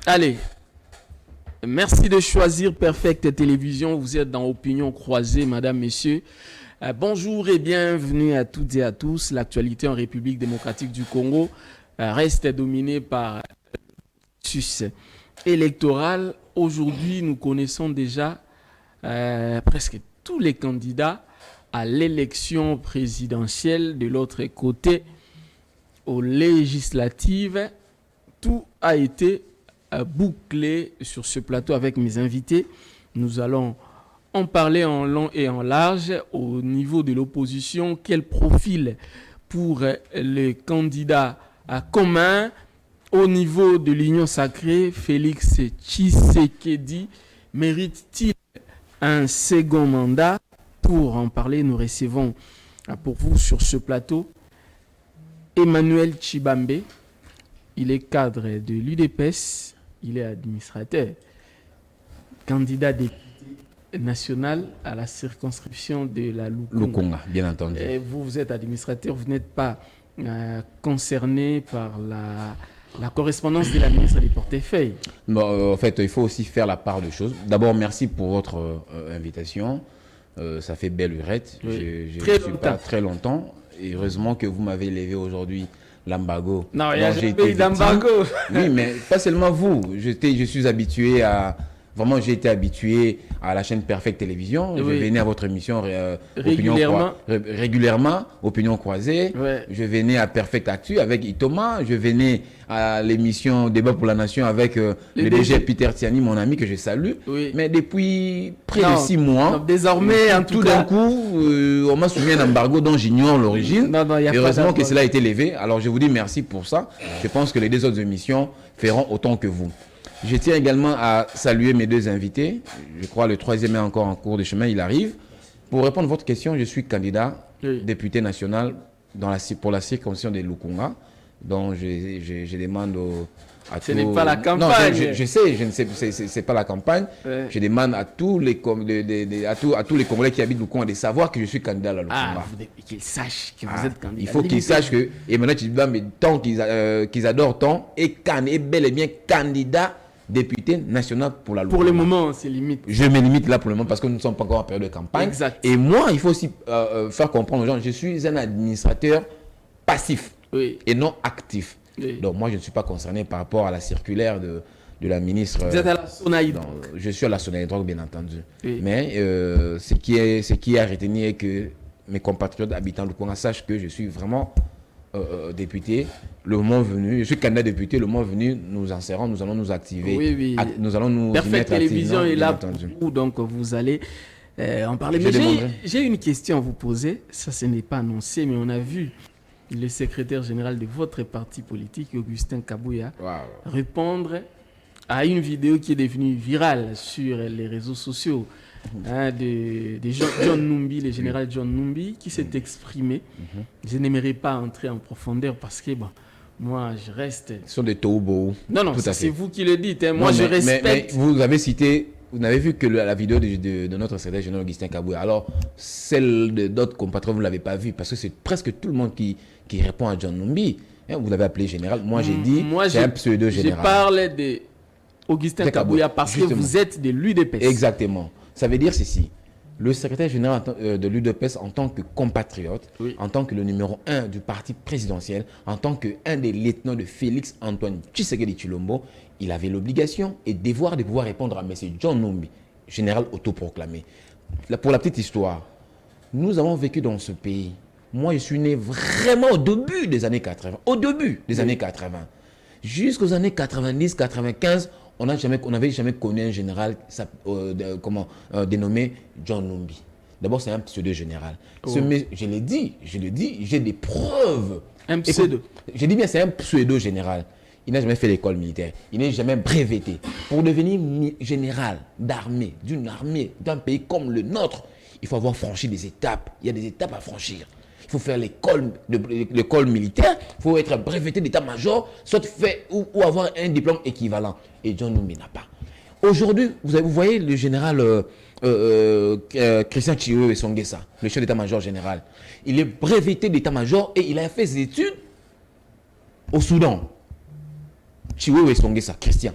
Allez, merci de choisir Perfect Télévision. Vous êtes dans Opinion Croisée, madame, messieurs. Bonjour et bienvenue à toutes et à tous. L'actualité en République démocratique du Congo reste dominée par le processus électoral. Aujourd'hui, nous connaissons déjà presque tous les candidats à l'élection présidentielle. De l'autre côté, aux législatives, tout a été bouclé sur ce plateau avec mes invités. Nous allons en parler en long et en large. Au niveau de l'opposition, quel profil pour les candidats communs? Au niveau de l'Union sacrée, Félix Tshisekedi mérite-t-il un second mandat? Pour en parler, nous recevons pour vous sur ce plateau Emmanuel Tshibambe. Il est cadre de l'UDPS. Il est administrateur, candidat député national à la circonscription de la Lukunga, bien entendu. Et vous êtes administrateur, vous n'êtes pas concerné par la correspondance de la ministre des Portefeuilles. Bon, en fait, il faut aussi faire la part de choses. D'abord, merci pour votre invitation. Ça fait belle lurette. Oui. Je ne suis pas très longtemps. Et heureusement que vous m'avez levé aujourd'hui l'embargo. Non, il y a un pays d'embargo. Oui, mais pas seulement vous. Je suis habitué à... Vraiment, j'ai été habitué à la chaîne Perfect Télévision. Oui. Je venais à votre émission régulièrement, Opinion Croisée. Ouais. Je venais à Perfect Actu avec Itoma. Je venais à l'émission Débat pour la Nation avec le DG Peter Tiani, mon ami que je salue. Oui. Mais depuis près de 6 mois, non, désormais, en tout d'un coup, on m'a soumis un embargo dont j'ignore l'origine. Heureusement que cela a été levé. Alors, je vous dis merci pour ça. Je pense que les 2 autres émissions feront autant que vous. Je tiens également à saluer mes 2 invités. Je crois le 3e est encore en cours de chemin, il arrive. Pour répondre à votre question, je suis candidat député national pour la circonscription de Lukunga. Donc je demande à tous... Ce n'est pas la campagne. Non, je sais, c'est pas la campagne. Ouais. Je demande à tous les Congolais qui habitent Lukunga de savoir que je suis candidat à la Lukunga. Qu'ils sachent que vous êtes candidat. Il faut qu'ils sachent que Emmanuel Tshibambe, tant qu'ils adorent tant, est bel et bien candidat député national pour la Lukunga. Pour le moment, c'est limite. Je me limite là pour le moment parce que nous ne sommes pas encore en période de campagne. Exact. Et moi, il faut aussi faire comprendre aux gens, je suis un administrateur passif et non actif. Oui. Donc moi, je ne suis pas concerné par rapport à la circulaire de la ministre. Vous êtes à la Sonaïdrogue. Je suis à la Sonaïdrogue, bien entendu. Oui. Mais ce qui est à retenir est que mes compatriotes habitants de Lukunga sachent que je suis vraiment député. Le moment venu, je suis candidat député, le moment venu, nous en serons, nous allons nous activer. Oui. Nous allons nous Perfect Télévision est là pour vous, donc vous allez en parler. Mais j'ai une question à vous poser. Ça, ce n'est pas annoncé, mais on a vu le secrétaire général de votre parti politique, Augustin Kabouya, répondre à une vidéo qui est devenue virale sur les réseaux sociaux de John Numbi, le général John Numbi, qui s'est exprimé. Je n'aimerais pas entrer en profondeur parce que moi, je reste... Ce sont des tohubohu. Non, c'est vous qui le dites. Moi, je respecte... Mais vous avez cité... Vous n'avez vu que la vidéo de notre secrétaire général Augustin Kabouya. Alors, celle d'autres compatriotes, vous ne l'avez pas vue parce que c'est presque tout le monde qui répond à John Numbi. Vous l'avez appelé général. Moi, j'ai dit c'est un pseudo-général. Je parlais d'Augustin Kabouya parce que vous êtes de l'UDPS. Exactement. Ça veut dire ceci. Le secrétaire général de l'UDPS en tant que compatriote, en tant que le numéro 1 du parti présidentiel, en tant qu'un des lieutenants de Félix Antoine Tshisekedi Tshilombo, il avait l'obligation et devoir de pouvoir répondre à M. John Numbi, général autoproclamé. Pour la petite histoire, nous avons vécu dans ce pays. Moi, je suis né vraiment au début des années 80. Au début des années 80. Jusqu'aux années 90, 95, on n'avait jamais connu un général dénommé John Numbi. D'abord, c'est un pseudo-général. Je le dis, j'ai des preuves. Un pseudo. Je dis bien, c'est un pseudo-général. Il n'a jamais fait l'école militaire. Il n'est jamais breveté. Pour devenir général d'armée, d'une armée, d'un pays comme le nôtre, il faut avoir franchi des étapes. Il y a des étapes à franchir. il faut faire l'école militaire, il faut être breveté d'état-major, soit fait ou avoir un diplôme équivalent. Et John Numbi n'a pas. Aujourd'hui, vous voyez le général Christian Chiwewe Songesa, le chef d'état-major général. Il est breveté d'état-major et il a fait ses études au Soudan. Chiwewe Songesa, Christian.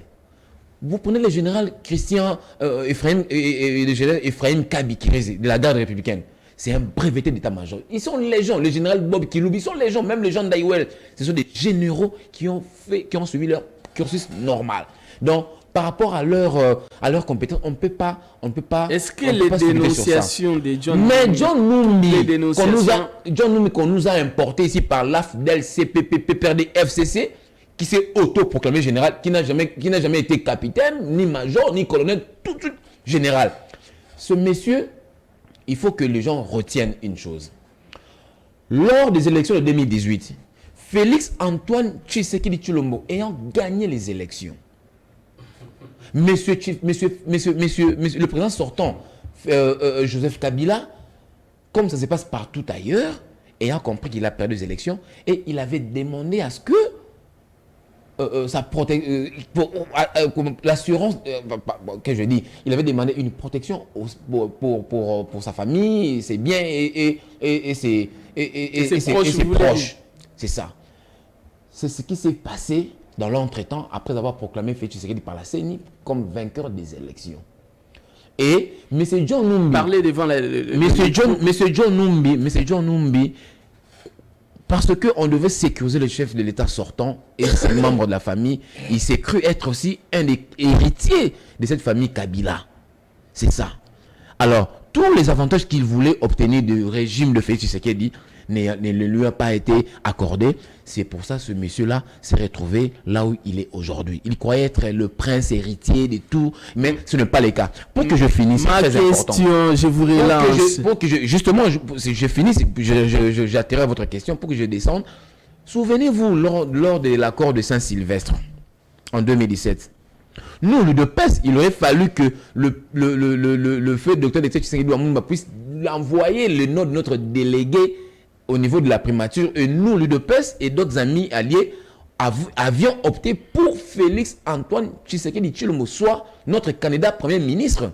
Vous prenez le général Christian le général Ephraim Kabi de la garde républicaine. C'est un breveté d'état-major. Ils sont les gens, le général Bob Kiloubi, ils sont les gens, même les gens d'Aïwel. Ce sont des généraux qui ont suivi leur cursus normal. Donc, par rapport à leurs compétences, on ne peut pas. Est-ce que les dénonciations de John Numbi, mais John Numbi qu'on nous a importé ici par l'AFDEL, CPP, PPRD, FCC, qui s'est autoproclamé général, qui n'a jamais été capitaine, ni major, ni colonel, tout de suite général. Ce monsieur, il faut que les gens retiennent une chose. Lors des élections de 2018, Félix Antoine Tshisekedi Tshilombo ayant gagné les élections, monsieur, le président sortant, Joseph Kabila, comme ça se passe partout ailleurs, ayant compris qu'il a perdu les élections, et il avait demandé à ce que l'assurance, que je dis, il avait demandé une protection pour sa famille, ses biens et ses proches. C'est ça. C'est ce qui s'est passé dans l'entretemps après avoir proclamé Félix Tshisekedi par la CENI comme vainqueur des élections. Et M. John Numbi, M. John Numbi, parce qu'on devait sécuriser le chef de l'État sortant et ses membres de la famille, il s'est cru être aussi un des héritiers de cette famille Kabila. C'est ça. Alors, tous les avantages qu'il voulait obtenir du régime de Félix Tshisekedi ne lui a pas été accordé. C'est pour ça que ce monsieur-là s'est retrouvé là où il est aujourd'hui. Il croyait être le prince héritier de tout, mais ce n'est pas le cas. Pour que je finisse, ma c'est très question, important. je vous relance. Je finisse, j'atterris à votre question pour que je descende. Souvenez-vous, lors de l'accord de Saint-Sylvestre, en 2017, nous, l'UDPS, il aurait fallu que le feu docteur Tshisekedi Lumumba puisse envoyer le nom de notre délégué au niveau de la primature, et nous, l'UDPS et d'autres amis alliés, avions opté pour Félix Antoine Tshisekedi Tshilombo, soit notre candidat premier ministre.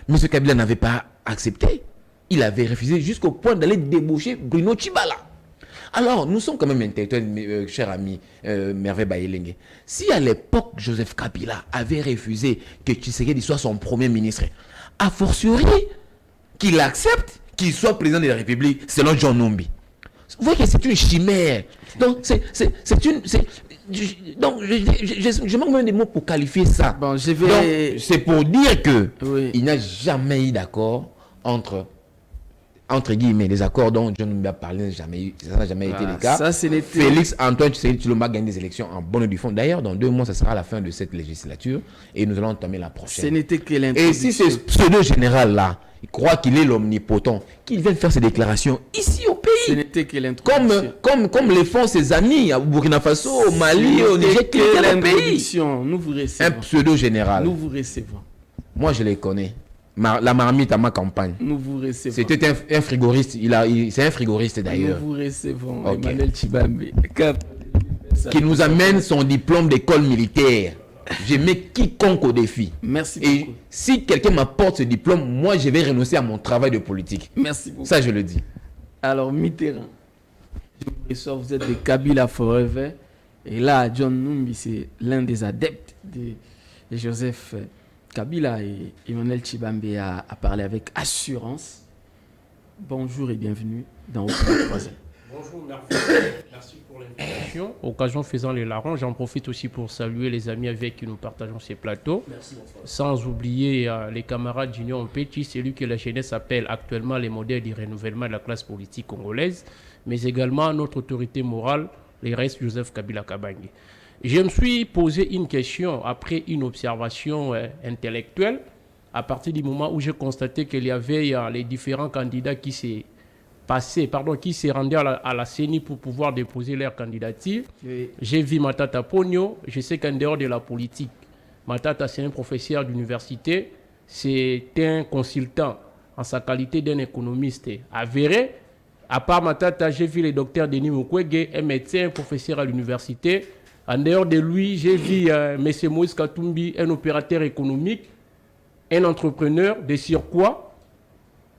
M. Kabila n'avait pas accepté. Il avait refusé jusqu'au point d'aller débaucher Bruno Tshibala. Alors, nous sommes quand même intellectuels, cher ami Merveille Bayelenge. Si à l'époque, Joseph Kabila avait refusé que Tshisekedi soit son premier ministre, a fortiori qu'il accepte qu'il soit président de la République selon John Numbi. Vous voyez que c'est une chimère. Donc, je manque même des mots pour qualifier ça. Bon, c'est pour dire que il n'y a jamais eu d'accord entre guillemets, les accords dont John Numbi a parlé, ça n'a jamais été le cas. Félix Antoine Tshisekedi Tshilombo a gagné des élections en bonne et due forme. D'ailleurs, dans 2 mois, ça sera la fin de cette législature et nous allons entamer la prochaine. Ce n'était que l'introduction. Et si ce pseudo-général-là, il croit qu'il est l'omnipotent, qu'il vienne faire ses déclarations ici au pays. Ce n'était que l'introduction. Comme le font ses amis au Burkina Faso, au Mali, au Niger, qui est le pays. Nous vous recevons. Un pseudo-général. Nous vous recevons. Moi, je les connais. La marmite à ma campagne. Nous vous recevons. C'était un frigoriste. C'est un frigoriste d'ailleurs. Nous vous recevons. Okay. Emmanuel Tshibambe. Qui nous amène son diplôme d'école militaire. Je mets quiconque au défi. Merci beaucoup. Et si quelqu'un m'apporte ce diplôme, moi je vais renoncer à mon travail de politique. Merci beaucoup. Ça, je le dis. Alors, Mitterrand, vous êtes de Kabila Forever. Et là, John Numbi, c'est l'un des adeptes de Joseph Kabila, et Emmanuel Tshibambe a parlé avec assurance. Bonjour et bienvenue dans Opinion Croisée. Bonjour, merci pour l'invitation. Occasion faisant les larrons, j'en profite aussi pour saluer les amis avec qui nous partageons ces plateaux. Merci, mon frère. Sans oublier les camarades d'Union Petit, celui que la jeunesse appelle actuellement les modèles du renouvellement de la classe politique congolaise, mais également notre autorité morale, les restes Joseph Kabila Kabange. Je me suis posé une question après une observation intellectuelle, à partir du moment où j'ai constaté qu'il y avait les différents candidats qui s'est rendu à la CENI pour pouvoir déposer leur candidature. Oui. J'ai vu Matata Pogno. Je sais qu'en dehors de la politique, Matata, c'est un professeur d'université, c'est un consultant en sa qualité d'un économiste avéré. À part Matata, j'ai vu le docteur Denis Mukwege, un médecin, un professeur à l'université. En dehors de lui, j'ai vu M. Moïse Katumbi, un opérateur économique, un entrepreneur de surcroît.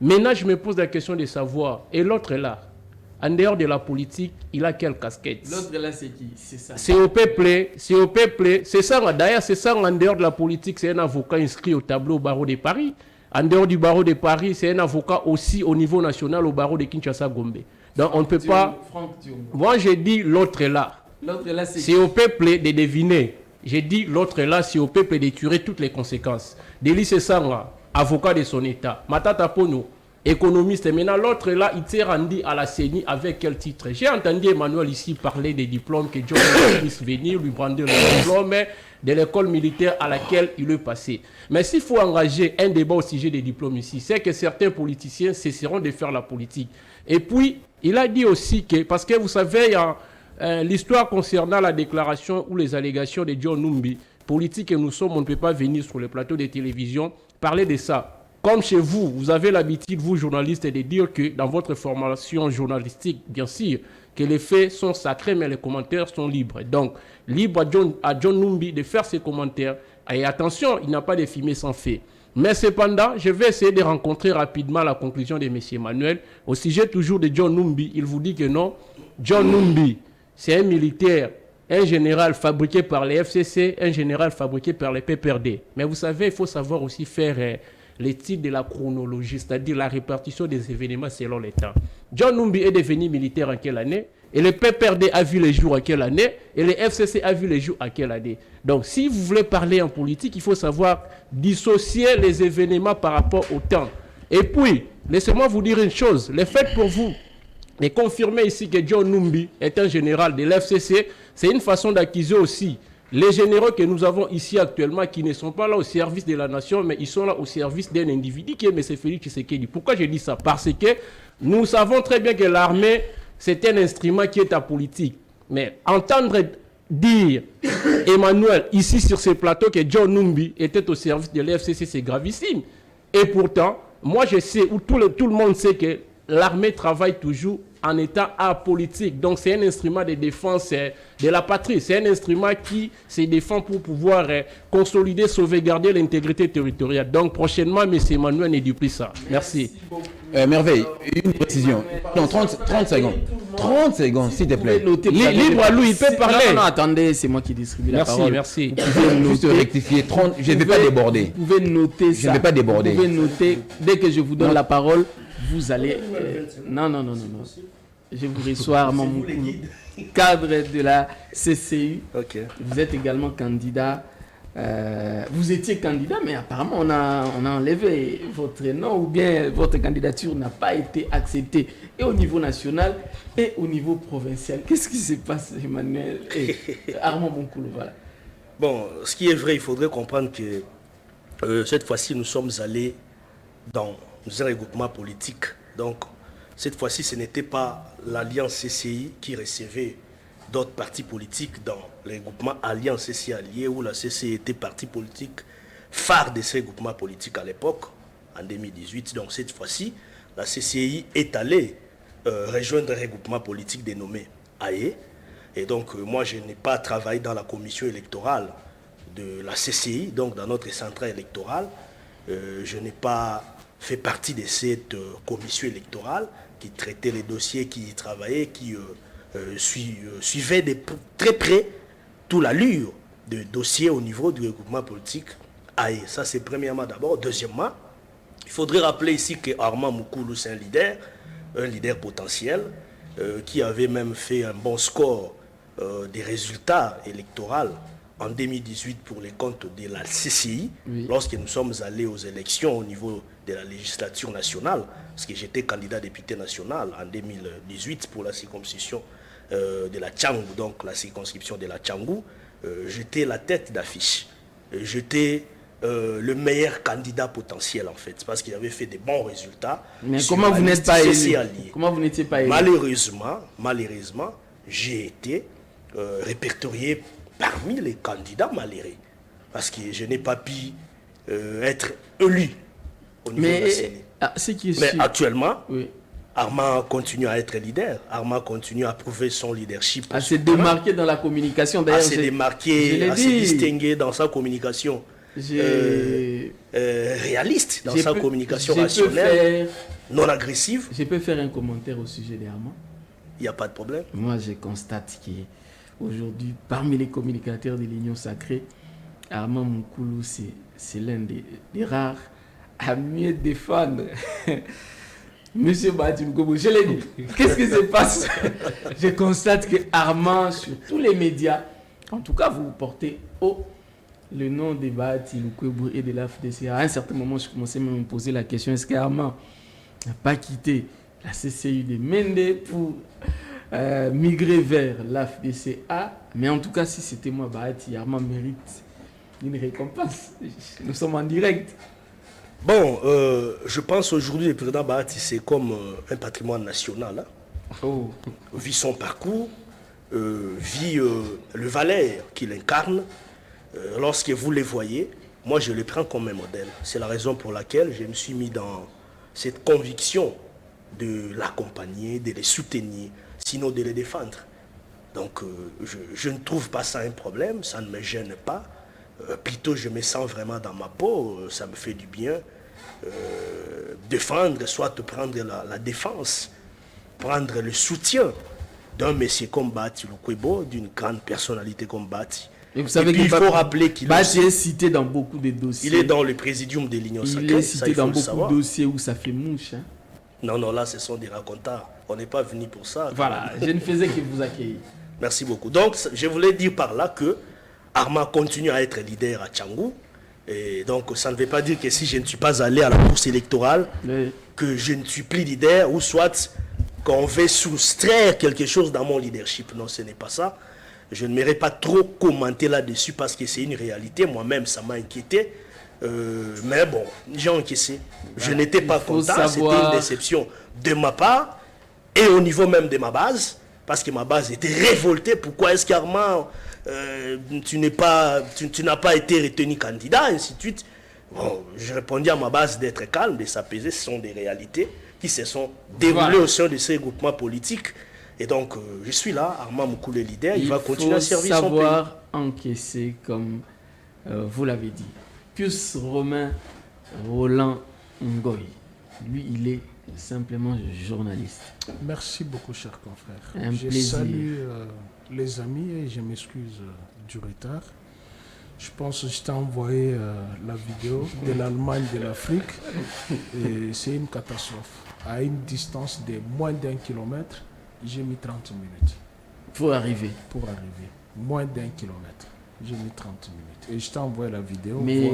Maintenant, je me pose la question de savoir, et l'autre là, en dehors de la politique, il a quelle casquette? L'autre là, c'est qui? C'est ça. C'est au peuple, c'est ça, d'ailleurs, c'est ça, en dehors de la politique, c'est un avocat inscrit au tableau au barreau de Paris. En dehors du barreau de Paris, c'est un avocat aussi au niveau national au barreau de Kinshasa-Gombe. Donc, on ne peut pas... Moi, j'ai dit l'autre là. L'autre là, c'est au peuple de deviner. J'ai dit l'autre là, c'est au peuple de tirer toutes les conséquences. Délice Sanga, avocat de son État. Matata Pono, économiste. Maintenant, l'autre là, il s'est rendu à la CENI avec quel titre? J'ai entendu Emmanuel ici parler des diplômes que John puisse venir lui prendre le diplôme de l'école militaire à laquelle il est passé. Mais s'il faut engager un débat au sujet des diplômes ici, c'est que certains politiciens cesseront de faire la politique. Et puis, il a dit aussi que, parce que vous savez, l'histoire concernant la déclaration ou les allégations de John Numbi, politique que nous sommes, on ne peut pas venir sur le plateau de télévision parler de ça. Comme chez vous, vous avez l'habitude, vous journalistes, de dire que dans votre formation journalistique, bien sûr, que les faits sont sacrés, mais les commentaires sont libres. Donc, libre à John Numbi de faire ses commentaires. Et attention, il n'a pas de fumée sans fait. Mais cependant, je vais essayer de rencontrer rapidement la conclusion de M. Emmanuel. Au sujet toujours de John Numbi, il vous dit que non, John Numbi, c'est un militaire, un général fabriqué par les FCC, un général fabriqué par les PPRD. Mais vous savez, il faut savoir aussi faire l'étude de la chronologie, c'est-à-dire la répartition des événements selon les temps. John Numbi est devenu militaire en quelle année? Et le PPRD a vu les jours à quelle année? Et le FCC a vu les jours à quelle année? Donc, si vous voulez parler en politique, il faut savoir dissocier les événements par rapport au temps. Et puis, laissez-moi vous dire une chose. Le fait pour vous de confirmer ici que John Numbi est un général de l'FCC, c'est une façon d'accuser aussi les généraux que nous avons ici actuellement qui ne sont pas là au service de la nation, mais ils sont là au service d'un individu qui est M. Félix Tshisekedi. Pourquoi je dis ça? Parce que nous savons très bien que l'armée, c'est un instrument qui est apolitique. Mais entendre dire Emmanuel ici sur ce plateau que John Numbi était au service de l'FCC, c'est gravissime. Et pourtant, moi je sais, ou tout le monde sait que l'armée travaille toujours en état apolitique. Donc c'est un instrument de défense de la patrie. C'est un instrument qui se défend pour pouvoir consolider, sauvegarder l'intégrité territoriale. Donc prochainement, M. Emmanuel ne dit plus ça. Merci. Merveille, une précision. Non, 30 secondes. 30 secondes, s'il te plaît. Libre à lui, il peut parler. Non, attendez, c'est moi qui distribue la parole. Merci. Vous pouvez juste rectifier. 30, je ne vais pas déborder. Vous pouvez noter ça. Je ne vais pas déborder. Vous pouvez noter, dès que je vous donne la parole, vous allez... Non. Je vous reçois Armand Moukoulou, cadre de la CCU. Okay. Vous êtes également candidat. Vous étiez candidat, mais apparemment on a enlevé votre nom ou bien votre candidature n'a pas été acceptée. Et au niveau national et au niveau provincial. Qu'est-ce qui se passe, Emmanuel et Armand Moukoulou, voilà. Bon, ce qui est vrai, il faudrait comprendre que cette fois-ci, nous sommes allés dans un regroupement politique. Donc, cette fois-ci, ce n'était pas l'Alliance CCI qui recevait d'autres partis politiques dans le regroupement Alliance CCI Alliée, où la CCI était parti politique phare de ce regroupement politique à l'époque, en 2018. Donc cette fois-ci, la CCI est allée rejoindre un regroupement politique dénommé AE. Et donc moi, je n'ai pas travaillé dans la commission électorale de la CCI, donc dans notre centrale électorale. Je n'ai pas fait partie de cette commission électorale qui traitait les dossiers, qui y travaillait, qui suivait de très près toute l'allure de dossiers au niveau du regroupement politique AE. Ça, c'est premièrement d'abord. Deuxièmement, il faudrait rappeler ici que Armand Moukoulou, c'est un leader potentiel, qui avait même fait un bon score des résultats électoraux en 2018 pour les comptes de la CCI, oui, lorsque nous sommes allés aux élections au niveau de la législature nationale, parce que j'étais candidat député national en 2018 pour la circonscription de la Tchangou, donc la circonscription de la Tchangou, j'étais la tête d'affiche. J'étais le meilleur candidat potentiel en fait, parce qu'il avait fait des bons résultats. Mais comment vous n'êtes pas élu? Comment vous n'étiez pas élu? Malheureusement, j'ai été répertorié parmi les candidats malheureux, parce que je n'ai pas pu être élu au niveau national. Mais actuellement, oui, Armand continue à être leader. Armand continue à prouver son leadership. À se démarquer dans la communication. À se démarquer, à se distinguer dans sa communication réaliste, dans sa communication rationnelle, non agressive. Je peux faire un commentaire au sujet d'Armand? Il n'y a pas de problème. Moi, je constate qu'aujourd'hui, parmi les communicateurs de l'Union Sacrée, Armand Moukoulou, c'est l'un des rares à mieux défendre Monsieur Bahati Lukwebo. Je l'ai dit. Qu'est-ce qui se passe? Je constate que Armand, sur tous les médias, en tout cas, vous portez haut le nom de Bahati Lukwebo et de l'AFDC. À un certain moment, je commençais même à me poser la question, est-ce qu'Armand n'a pas quitté la CCU de Mende pour migrer vers l'AFDCA? Mais en tout cas, si c'était moi, Bahati, Armand mérite une récompense. Nous sommes en direct. Bon, je pense aujourd'hui le président Bahati, c'est comme un patrimoine national. Hein. Oh. Vit son parcours, vit le Valais qu'il incarne. Lorsque vous les voyez, moi je le prends comme un modèle. C'est la raison pour laquelle je me suis mis dans cette conviction de l'accompagner, de les soutenir, sinon de les défendre. Donc je ne trouve pas ça un problème, ça ne me gêne pas. Plutôt je me sens vraiment dans ma peau, ça me fait du bien. Défendre, soit prendre la défense, prendre le soutien d'un monsieur comme Bahati Lukwebo, d'une grande personnalité comme Bahati. Et vous savez qu'il faut rappeler qu'il est cité dans beaucoup de dossiers. Il est dans le présidium de l'Union Sacrée. Il est cité dans beaucoup de dossiers où ça fait mouche. Hein. Non, là ce sont des racontars. On n'est pas venu pour ça. Voilà, je ne faisais que vous accueillir. Merci beaucoup. Donc, je voulais dire par là que Armand continue à être leader à Tchangou. Et donc, ça ne veut pas dire que si je ne suis pas allé à la course électorale, que je ne suis plus leader, ou soit qu'on veut soustraire quelque chose dans mon leadership. Non, ce n'est pas ça. Je ne m'aurais pas trop commenté là-dessus parce que c'est une réalité. Moi-même, ça m'a inquiété. Mais bon, j'ai encaissé. Je n'étais pas content. C'était une déception de ma part et au niveau même de ma base. Parce que ma base était révoltée. Pourquoi est-ce qu'Armand, tu n'as pas été retenu candidat, ainsi de suite. Bon, je répondis à ma base d'être calme, de s'apaiser. Ce sont des réalités qui se sont déroulées au sein de ces groupements politiques. Et donc, je suis là, Armand Moukoulou est leader, il va continuer à servir son pays. Il faut savoir encaisser, comme vous l'avez dit. Pius Romain Roland Ngoy, lui, il est simplement journaliste. Merci beaucoup, cher confrère. Je salue les amis et je m'excuse du retard. Je pense que je t'ai envoyé la vidéo de l'Allemagne de l'Afrique et c'est une catastrophe. À une distance de moins d'1 kilomètre, j'ai mis 30 minutes. Pour arriver. Moins d'1 kilomètre. J'ai mis 30 minutes. Et je t'ai envoyé la vidéo. Mais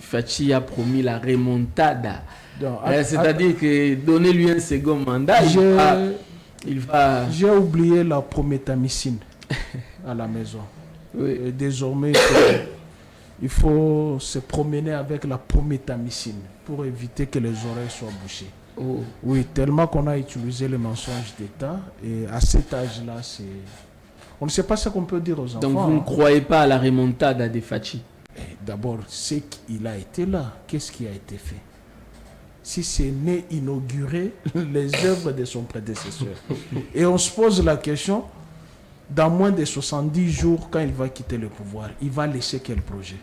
Fachi a promis la remontada. C'est-à-dire que donnez-lui un second mandat, il va... J'ai oublié la prométhamycine à la maison. Oui. Et désormais, il faut se promener avec la prométhamycine pour éviter que les oreilles soient bouchées. Oh. Oui, tellement qu'on a utilisé le mensonge d'État. Et à cet âge-là, c'est... On ne sait pas ce qu'on peut dire aux enfants. Donc vous ne croyez pas à la remontada de Fachi? D'abord, c'est qu'il a été là. Qu'est-ce qui a été fait? Si c'est né inaugurer les œuvres de son prédécesseur. Et on se pose la question, dans moins de 70 jours, quand il va quitter le pouvoir, il va laisser quel projet?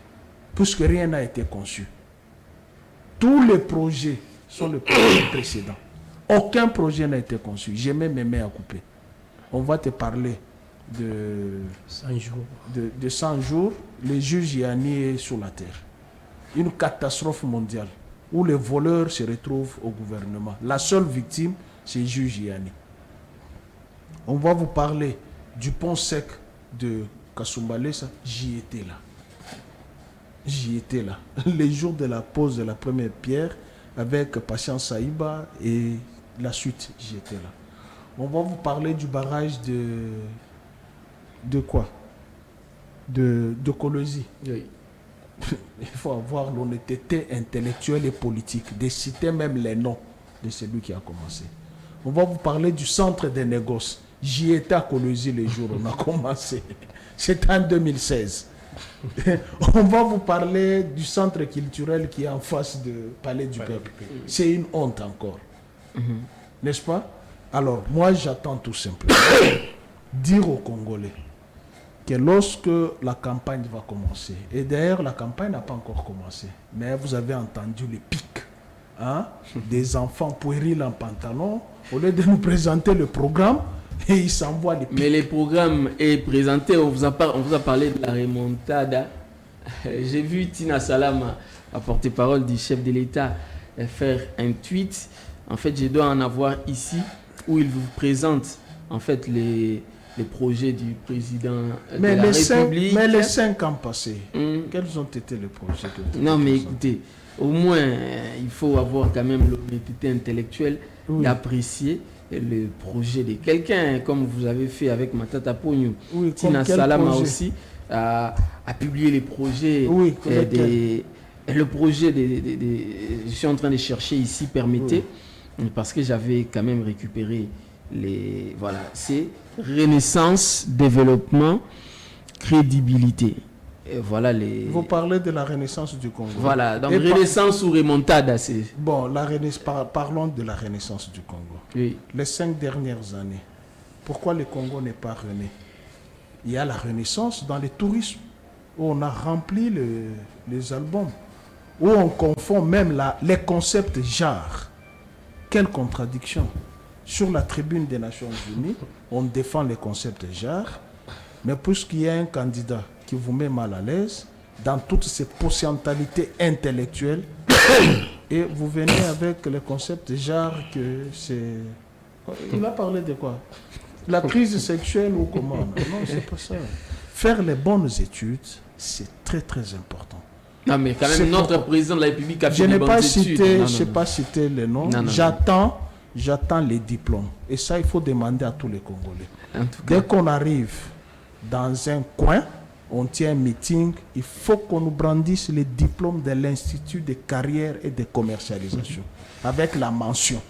Puisque rien n'a été conçu. Tous les projets sont les projets précédents. Aucun projet n'a été conçu. J'ai même mes mains à couper. On va te parler de 100 jours. De 100 jours, le juge Yanni est sur la terre. Une catastrophe mondiale où les voleurs se retrouvent au gouvernement. La seule victime, c'est le juge Yanni. On va vous parler du pont sec de Kasumbalesa. J'y étais là. Les jours de la pose de la première pierre, avec Patience Saïba et la suite, j'y étais là. On va vous parler du barrage de quoi? De Kolosi. Oui. Il faut avoir l'honnêteté intellectuelle et politique, de citer même les noms de celui qui a commencé. On va vous parler du centre des négoces. J'y étais à Kolosi les jours où on a commencé. C'était en 2016. On va vous parler du centre culturel qui est en face du Palais du Peuple. C'est une honte encore. N'est-ce pas? Alors, moi, j'attends tout simplement dire aux Congolais que lorsque la campagne va commencer, et d'ailleurs, la campagne n'a pas encore commencé, mais vous avez entendu les pics, hein, des enfants puérils en pantalon, au lieu de nous présenter le programme, et ils s'envoient les pics. Mais le programme est présenté, on vous a parlé de la remontada. J'ai vu Tina Salama, la porte-parole du chef de l'État, faire un tweet. En fait, je dois en avoir ici, où il vous présente en fait les projets du président de la République. Mais les 5 ans passés, quels ont été les projets que Non, mais écoutez, au moins, il faut avoir quand même l'honnêteté intellectuelle d'apprécier le projet de quelqu'un, comme vous avez fait avec Matata Pogno. Oui, Tina Salama aussi a publié les projets. Oui, le projet je suis en train de chercher ici, permettez, parce que j'avais quand même récupéré c'est renaissance, développement, crédibilité. Et voilà Vous parlez de la renaissance du Congo. Voilà, donc renaissance ou remontada, c'est... Bon, parlons de la renaissance du Congo. Oui. Les 5 dernières années, pourquoi le Congo n'est pas rené? Il y a la renaissance dans le tourisme, où on a rempli les albums, où on confond même les concepts genre. Quelle contradiction! Sur la tribune des Nations Unies, on défend les concepts genre, mais puisqu'il y a un candidat qui vous met mal à l'aise, dans toutes ses potentialités intellectuelles, et vous venez avec le concept genre que c'est... Il va parler de quoi? La crise sexuelle ou comment? Non, c'est pas ça. Faire les bonnes études, c'est très très important. Non, mais quand même, notre président de la République a fait des bonnes études. Je n'ai pas cité les noms. J'attends les diplômes. Et ça, il faut demander à tous les Congolais. Dès qu'on arrive dans un coin, on tient un meeting, il faut qu'on nous brandisse les diplômes de l'Institut de carrière et de commercialisation, avec la mention.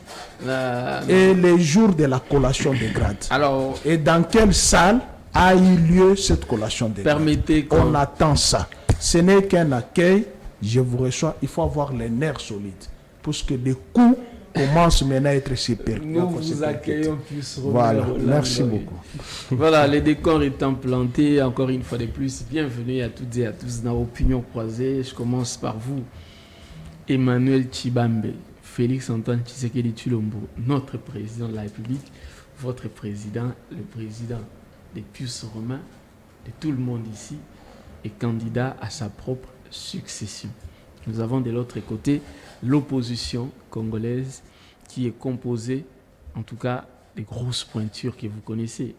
Et les jours de la collation des grades. Alors, et dans quelle salle a eu lieu cette collation des grades? On attend ça. Ce n'est qu'un accueil, je vous reçois, il faut avoir les nerfs solides. Parce que les coups commencent maintenant à être super. Nous vous accueillons plus. Voilà, merci beaucoup. Voilà, les décors étant plantés, encore une fois de plus, bienvenue à toutes et à tous dans Opinion Croisée. Je commence par vous, Emmanuel Tshibambe, Félix Antoine Tshisekedi Tshilombo, notre président de la République, votre président, le président des puces romains, de tout le monde ici, est candidat à sa propre succession. Nous avons de l'autre côté l'opposition congolaise qui est composée, en tout cas, des grosses pointures que vous connaissez.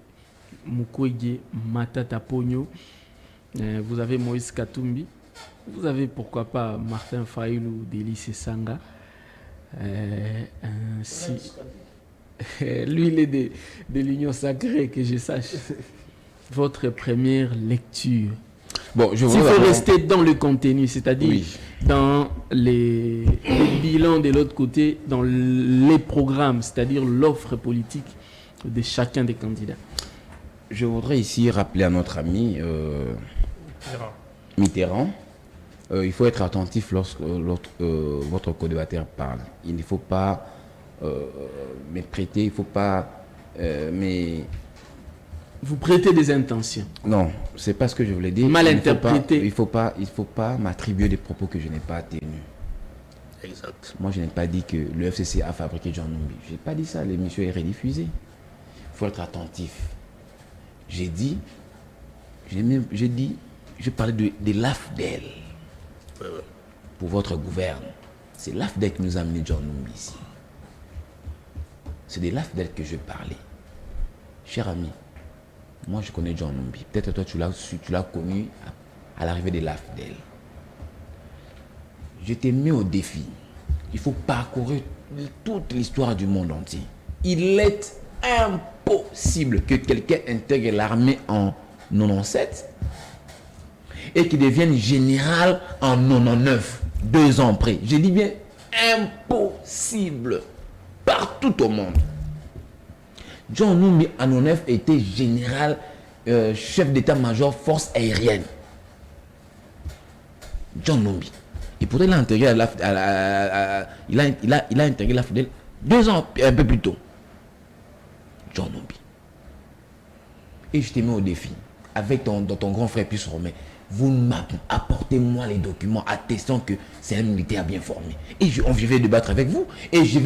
Mukwege, Matata Pogno, vous avez Moïse Katumbi, vous avez pourquoi pas Martin Fayulu, Délice Sanga, ainsi... lui, il est de l'Union Sacrée, que je sache. Votre première lecture. Bon, il faut rester dans le contenu, c'est-à-dire dans les bilans de l'autre côté, dans les programmes, c'est-à-dire l'offre politique de chacun des candidats. Je voudrais ici rappeler à notre ami Mitterrand, il faut être attentif lorsque votre co-débatteur parle. Il ne faut pas me prêter, il ne faut pas... Vous prêtez des intentions. Non, c'est pas ce que je voulais dire. Mal interprété. Il faut pas m'attribuer des propos que je n'ai pas tenus. Exact. Moi, je n'ai pas dit que le FCC a fabriqué John Numbi. Je n'ai pas dit ça, l'émission est rediffusée. Il faut être attentif. Je parlais de l'AFDEL pour votre gouverne. C'est l'AFDEL qui nous a amené John Numbi ici. C'est de l'AFDEL que je parlais. Cher ami, moi je connais John Numbi. Peut-être toi tu l'as connu à l'arrivée de l'AFDEL. Je t'ai mis au défi. Il faut parcourir toute l'histoire du monde entier. Il est impossible que quelqu'un intègre l'armée en 97 et qu'il devienne général en 99, 2 ans après. Je dis bien impossible. Partout au monde. John Numbi en 99 était général, chef d'état-major force aérienne. John Numbi. Et pourtant il a intégré il a intégré l'AFDEL 2 ans un peu plus tôt. John Numbi. Et je t'ai mis au défi, avec ton grand frère Pius Romain, vous apportez-moi les documents attestant que c'est un militaire bien formé. Et je vais débattre avec vous. Et je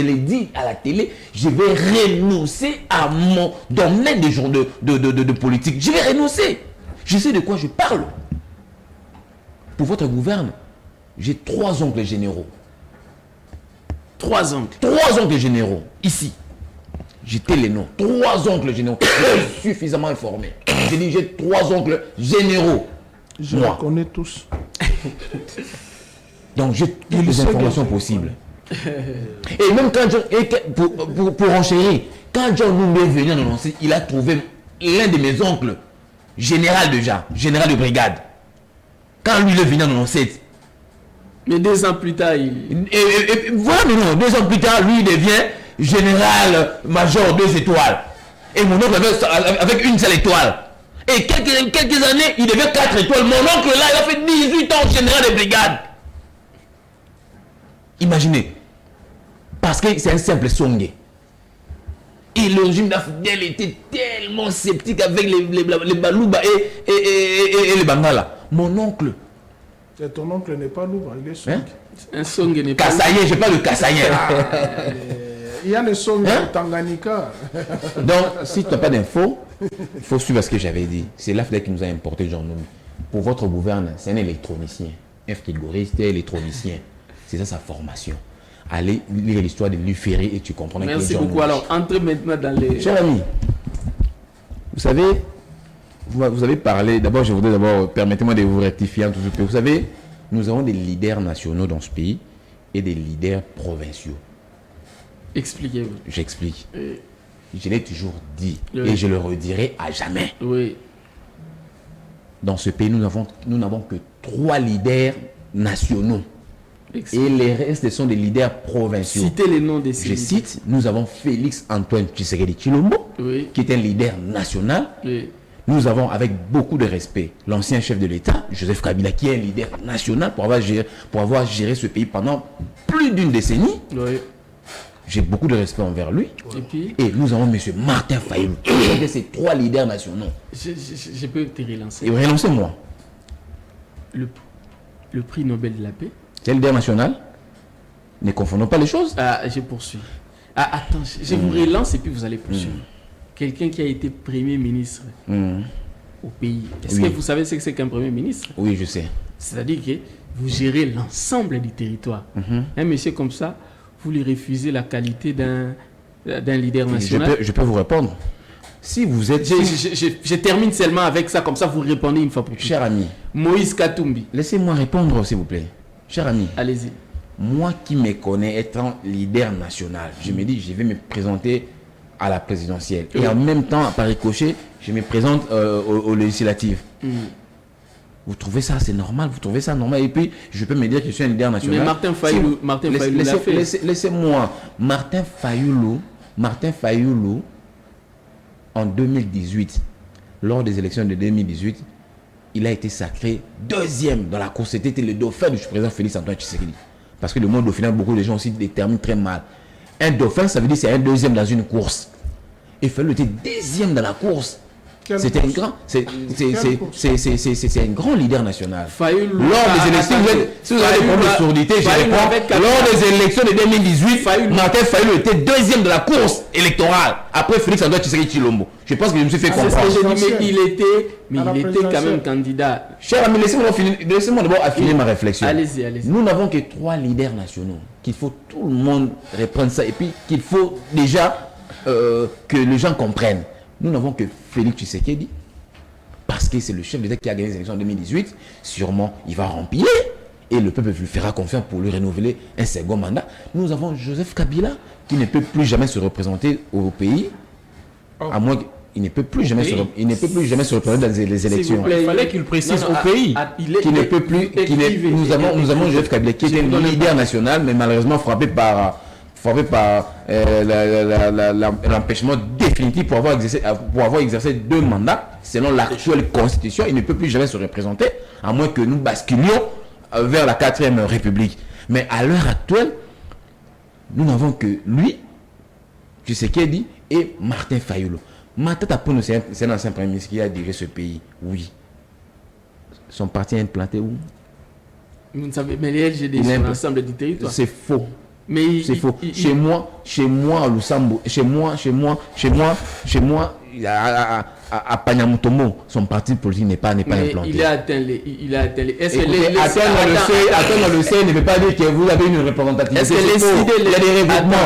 l'ai dit à la télé, je vais renoncer à mon domaine de politique. Je vais renoncer. Je sais de quoi je parle. Pour votre gouverne, j'ai 3 oncles généraux. 3 oncles. 3 oncles généraux, ici. J'étais les noms. 3 oncles généraux. Je suis suffisamment informé. J'ai dit, j'ai 3 oncles généraux. Je les connais tous. Donc, j'ai toutes les informations possibles. Et même quand pour enchérir, quand John Numbi est venu annoncer, il a trouvé l'un de mes oncles, général de brigade. Quand lui, il est venu annoncer. Mais 2 ans plus tard, voilà, mais non, 2 ans plus tard, lui, il devient général-major 2 étoiles. Et mon oncle avec une seule étoile. Et quelques années, il devient 4 étoiles. Mon oncle, là, il a fait 18 ans général de brigade. Imaginez. Parce que c'est un simple songé. Et le régime d'Afdel était tellement sceptique avec les Balouba et les Bangala. Mon oncle. Ton oncle n'est pas lourd, il est songé. Un songé n'est pas Kassaye, je parle de Kassaye. Il y a le songé de Tanganyika. Donc, si tu n'as pas d'infos, il faut suivre ce que j'avais dit. C'est l'AFDEL qui nous a importé John Numbi. Pour votre gouverne, c'est un électronicien. Un frigoriste électronicien. C'est ça sa formation. Allez lire l'histoire de Luféry et tu comprendras. Merci beaucoup. Alors, entrez maintenant dans les... Cher ami, vous savez, vous avez parlé, d'abord je voudrais permettez-moi de vous rectifier un tout petit peu. Vous savez, nous avons des leaders nationaux dans ce pays et des leaders provinciaux. Expliquez-vous. J'explique. Je l'ai toujours dit et je le redirai à jamais. Oui. Dans ce pays, nous n'avons que 3 leaders nationaux. Et les restes sont des leaders provinciaux. Citez les noms des Je cite, nous avons Félix Antoine Tshisekedi Tshilombo, qui est un leader national. Oui. Nous avons, avec beaucoup de respect, l'ancien chef de l'État, Joseph Kabila, qui est un leader national pour avoir géré ce pays pendant plus d'une décennie. Oui. J'ai beaucoup de respect envers lui. Et nous avons M. Martin Fayulu. Ces 3 leaders nationaux. Je peux te relancer. Et relancez-moi. Le prix Nobel de la paix. C'est un leader national. Ne confondons pas les choses. Ah, je poursuis. Ah, attends, je vous relance et puis vous allez poursuivre. Quelqu'un qui a été Premier ministre au pays. Est-ce que vous savez ce que c'est qu'un Premier ministre? Oui, je sais. C'est-à-dire que vous gérez l'ensemble du territoire. Un monsieur comme ça, vous lui refusez la qualité d'un leader national. Je peux vous répondre. Si vous êtes... Je termine seulement avec ça, comme ça vous répondez une fois pour toutes. Cher ami. Moïse Katumbi. Laissez-moi répondre, s'il vous plaît. Cher ami. Allez-y. Moi qui me connais étant leader national, je me dis, je vais me présenter à la présidentielle. Et en même temps, par ricochet, je me présente aux législatives. Vous trouvez ça c'est normal? Vous trouvez ça normal? Et puis, je peux me dire que je suis un leader national. Mais Martin Fayulu, l'a fait. Laissez-moi. Martin Fayulu, en 2018, lors des élections de 2018, il a été sacré 2e dans la course. C'était le dauphin du président Félix Antoine Tshisekedi. Parce que le mot dauphin, beaucoup de gens aussi déterminent très mal. Un dauphin, ça veut dire c'est un 2e dans une course. Et Fayulu était 2e dans la course. C'était un grand leader national. Fayulu, lors des élections, si vous avez des problèmes de surdité, je réponds. Lors des élections de 2018, Martin Fayulu était 2e de la course électorale. Après Félix Antoine Tshisekedi Tshilombo. Je pense que je me suis fait comprendre. C'est ce que je dis, mais il était quand même candidat. Cher ami, laissez-moi d'abord affiner ma réflexion. Allez-y. Nous n'avons que 3 leaders nationaux. Qu'il faut tout le monde reprendre ça. Et puis qu'il faut déjà que les gens comprennent. Nous n'avons que Félix Tshisekedi, parce que c'est le chef d'État qui a gagné les élections en 2018. Sûrement, il va remplir et le peuple lui fera confiance pour lui renouveler un second mandat. Nous avons Joseph Kabila, qui ne peut plus jamais se représenter au pays, à moins qu'il ne peut plus jamais se représenter dans les élections. Il fallait qu'il précise au pays. Qui ne peut plus. Nous avons Joseph Kabila, qui est un leader national, mais malheureusement frappé par l'empêchement définitif pour avoir exercé 2 mandats selon l'actuelle constitution. Il ne peut plus jamais se représenter, à moins que nous basculions vers la 4e République. Mais à l'heure actuelle, nous n'avons que lui Tshisekedi et Martin Fayulu. Matata Ponyo, c'est un ancien premier ministre qui a dirigé ce pays. Oui. Son parti est implanté où? Vous ne savez, mais les LGD sont l'ensemble du territoire. C'est faux. Mais c'est faux. Chez moi, à Lusambo, chez moi, à Panyamutomo, son parti politique n'est pas implanté. Il a atteint les. Est-ce que atteindre le seuil ne veut pas dire que vous avez une représentativité.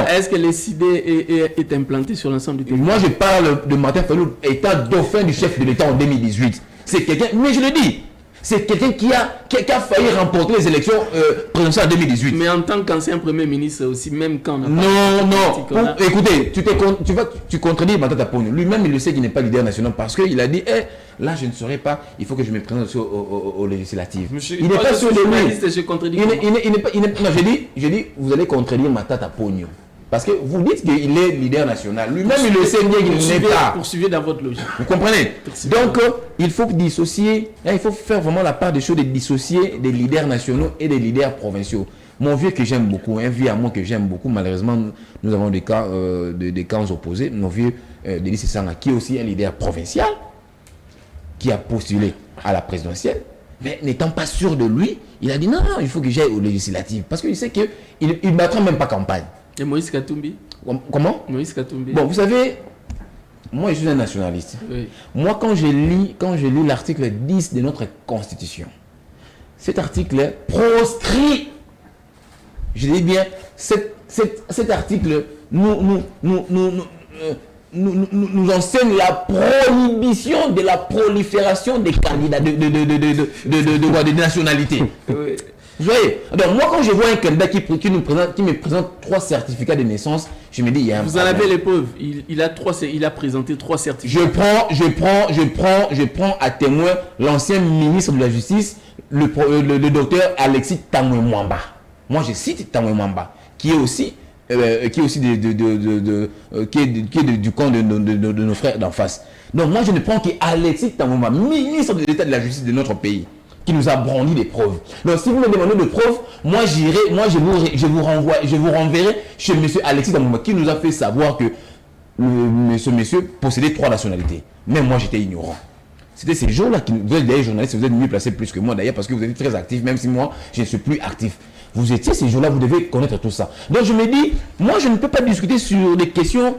Est-ce que les CID est implanté sur l'ensemble du territoire? Moi, je parle de Martin Fayulu étant dauphin du chef de l'État en 2018. C'est quelqu'un, mais je le dis. C'est quelqu'un qui a failli remporter les élections présidentielles en 2018. Mais en tant qu'ancien Premier ministre aussi, même quand on a Non. Écoutez, tu contredis Matata Ponyo. Lui-même, il le sait qu'il n'est pas leader national parce qu'il a dit, là, je ne serai pas, il faut que je me présente aux législatives. Il n'est pas sûr de lui. Je contredis. Non, je dis, vous allez contredire Matata Ponyo. Parce que vous dites qu'il est leader national. Lui-même, il le sait bien qu'il n'est pas. Poursuivez dans votre logique. Vous comprenez? Donc, il faut dissocier, il faut faire vraiment la part des choses de dissocier des leaders nationaux et des leaders provinciaux. Mon vieux que j'aime beaucoup, un vieux à moi que j'aime beaucoup, malheureusement, nous avons des camps opposés. Mon vieux, Denis Sessanga, qui est aussi un leader provincial, qui a postulé à la présidentielle, mais n'étant pas sûr de lui, il a dit non, il faut que j'aille aux législatives. Parce qu'il sait qu'il ne battra même pas campagne. Et Moïse Katumbi? Comment? Moïse Katumbi. Bon, vous savez, moi je suis un nationaliste. Oui. Moi, quand je lis l'article 10 de notre Constitution, cet article proscrit, je dis bien, cet article nous enseigne la prohibition de la prolifération des candidats de nationalité. Oui. Vous voyez, donc moi quand je vois un candidat qui me présente 3 certificats de naissance, je me dis il y a un Vous en avez les preuves. Il a présenté 3 certificats. Je prends à témoin l'ancien ministre de la Justice, le docteur Alexis Tamwe Mwamba. Moi je cite Tamwe Mwamba, qui est aussi du camp de nos frères d'en face. Donc moi je ne prends qu'Alexis Tamwe Mwamba, ministre de l'État de la Justice de notre pays, qui nous a brandi des preuves. Donc si vous me demandez des preuves, moi je vous renverrai chez M. Alexis Tamwe, qui nous a fait savoir que ce monsieur possédait 3 nationalités. Même moi j'étais ignorant. C'était ces jours-là qui vous êtes d'ailleurs journaliste, vous êtes mieux placé plus que moi d'ailleurs parce que vous êtes très actif, même si moi je ne suis plus actif. Vous étiez ces jours-là, vous devez connaître tout ça. Donc je me dis, moi je ne peux pas discuter sur des questions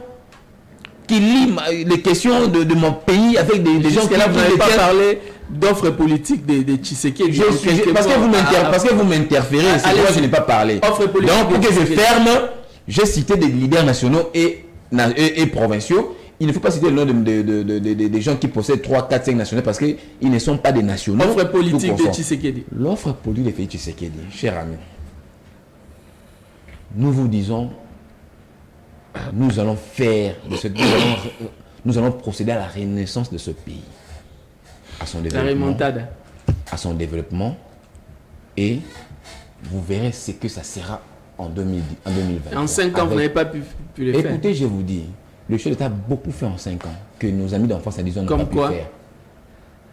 qui lient les questions de mon pays avec des gens qui là vous n'avez pas parlé d'offres politiques de Tshisekedi. Parce que vous m'interférez, c'est pourquoi je n'ai pas parlé. Donc pour que je ferme, j'ai cité des leaders nationaux et provinciaux. Il ne faut pas citer le nom des gens qui possèdent 3, 4, 5 nationaux parce qu'ils ne sont pas des nationaux. L'offre politique de Tshisekedi. L'offre politique de Tshisekedi, cher ami. Nous vous disons, nous allons procéder à la renaissance de ce pays. À son développement, à son développement, et vous verrez ce que ça sera en 2020. En 5 ans, vous n'avez pas pu le faire. Écoutez, je vous dis, le chef d'État a beaucoup fait en 5 ans que nos amis d'enfance à 10 ans n'ont pas pu faire.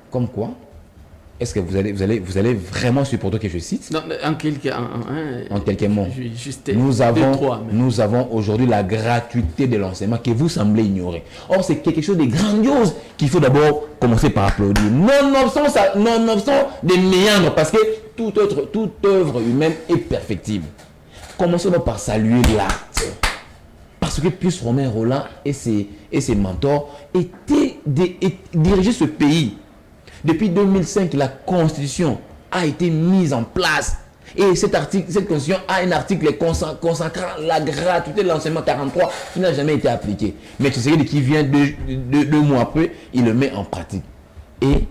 Comme quoi? Est-ce que vous allez vraiment supporter que je cite? Non, en quelques mots. Nous avons aujourd'hui la gratuité de l'enseignement que vous semblez ignorer. Or, c'est quelque chose de grandiose qu'il faut d'abord commencer par applaudir. Nonobstant des méandres, parce que toute œuvre humaine est perfectible. Commençons par saluer l'acte. Parce que Pius Romain Rolland et ses mentors dirigeaient ce pays. Depuis 2005, la Constitution a été mise en place. Et cette Constitution a un article consacrant la gratuité de l'enseignement 43 qui n'a jamais été appliqué. Mais tu sais qui vient 2 mois après, il le met en pratique. Et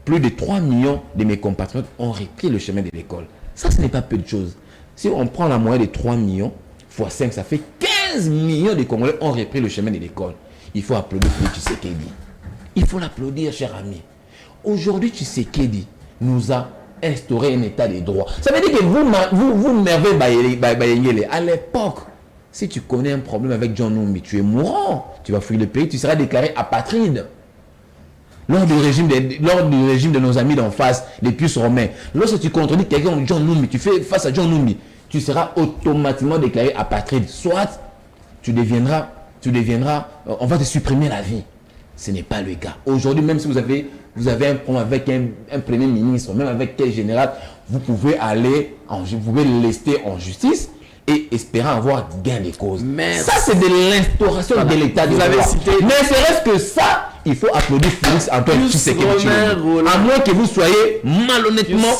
plus de 3 millions de mes compatriotes ont repris le chemin de l'école. Ça, ce n'est pas peu de choses. Si on prend la moyenne de 3 millions fois 5, ça fait 15 millions de Congolais ont repris le chemin de l'école. Il faut applaudir pour Tshisekedi. Il faut l'applaudir, cher ami. Aujourd'hui, Tshisekedi nous a instauré un état de droit. Ça veut dire que vous merveillez à l'époque. Si tu connais un problème avec John Numbi, tu es mourant. Tu vas fuir le pays, tu seras déclaré apatride. Lors du régime de nos amis d'en face, les Pius Romains, lorsque tu contredis quelqu'un comme John Numbi, tu fais face à John Numbi, tu seras automatiquement déclaré apatride. Soit tu deviendras tu deviendras, on va te supprimer la vie. Ce n'est pas le cas. Aujourd'hui, même si vous avez un problème avec un premier ministre, même avec quel général, vous pouvez vous pouvez le lester en justice et espérer avoir gain de cause. Mais ça, c'est de l'instauration de l'état de droit. avez cité... Mais serait-ce que ça, il faut applaudir Félix Antoine Tshisekedi. À moins que vous soyez malhonnêtement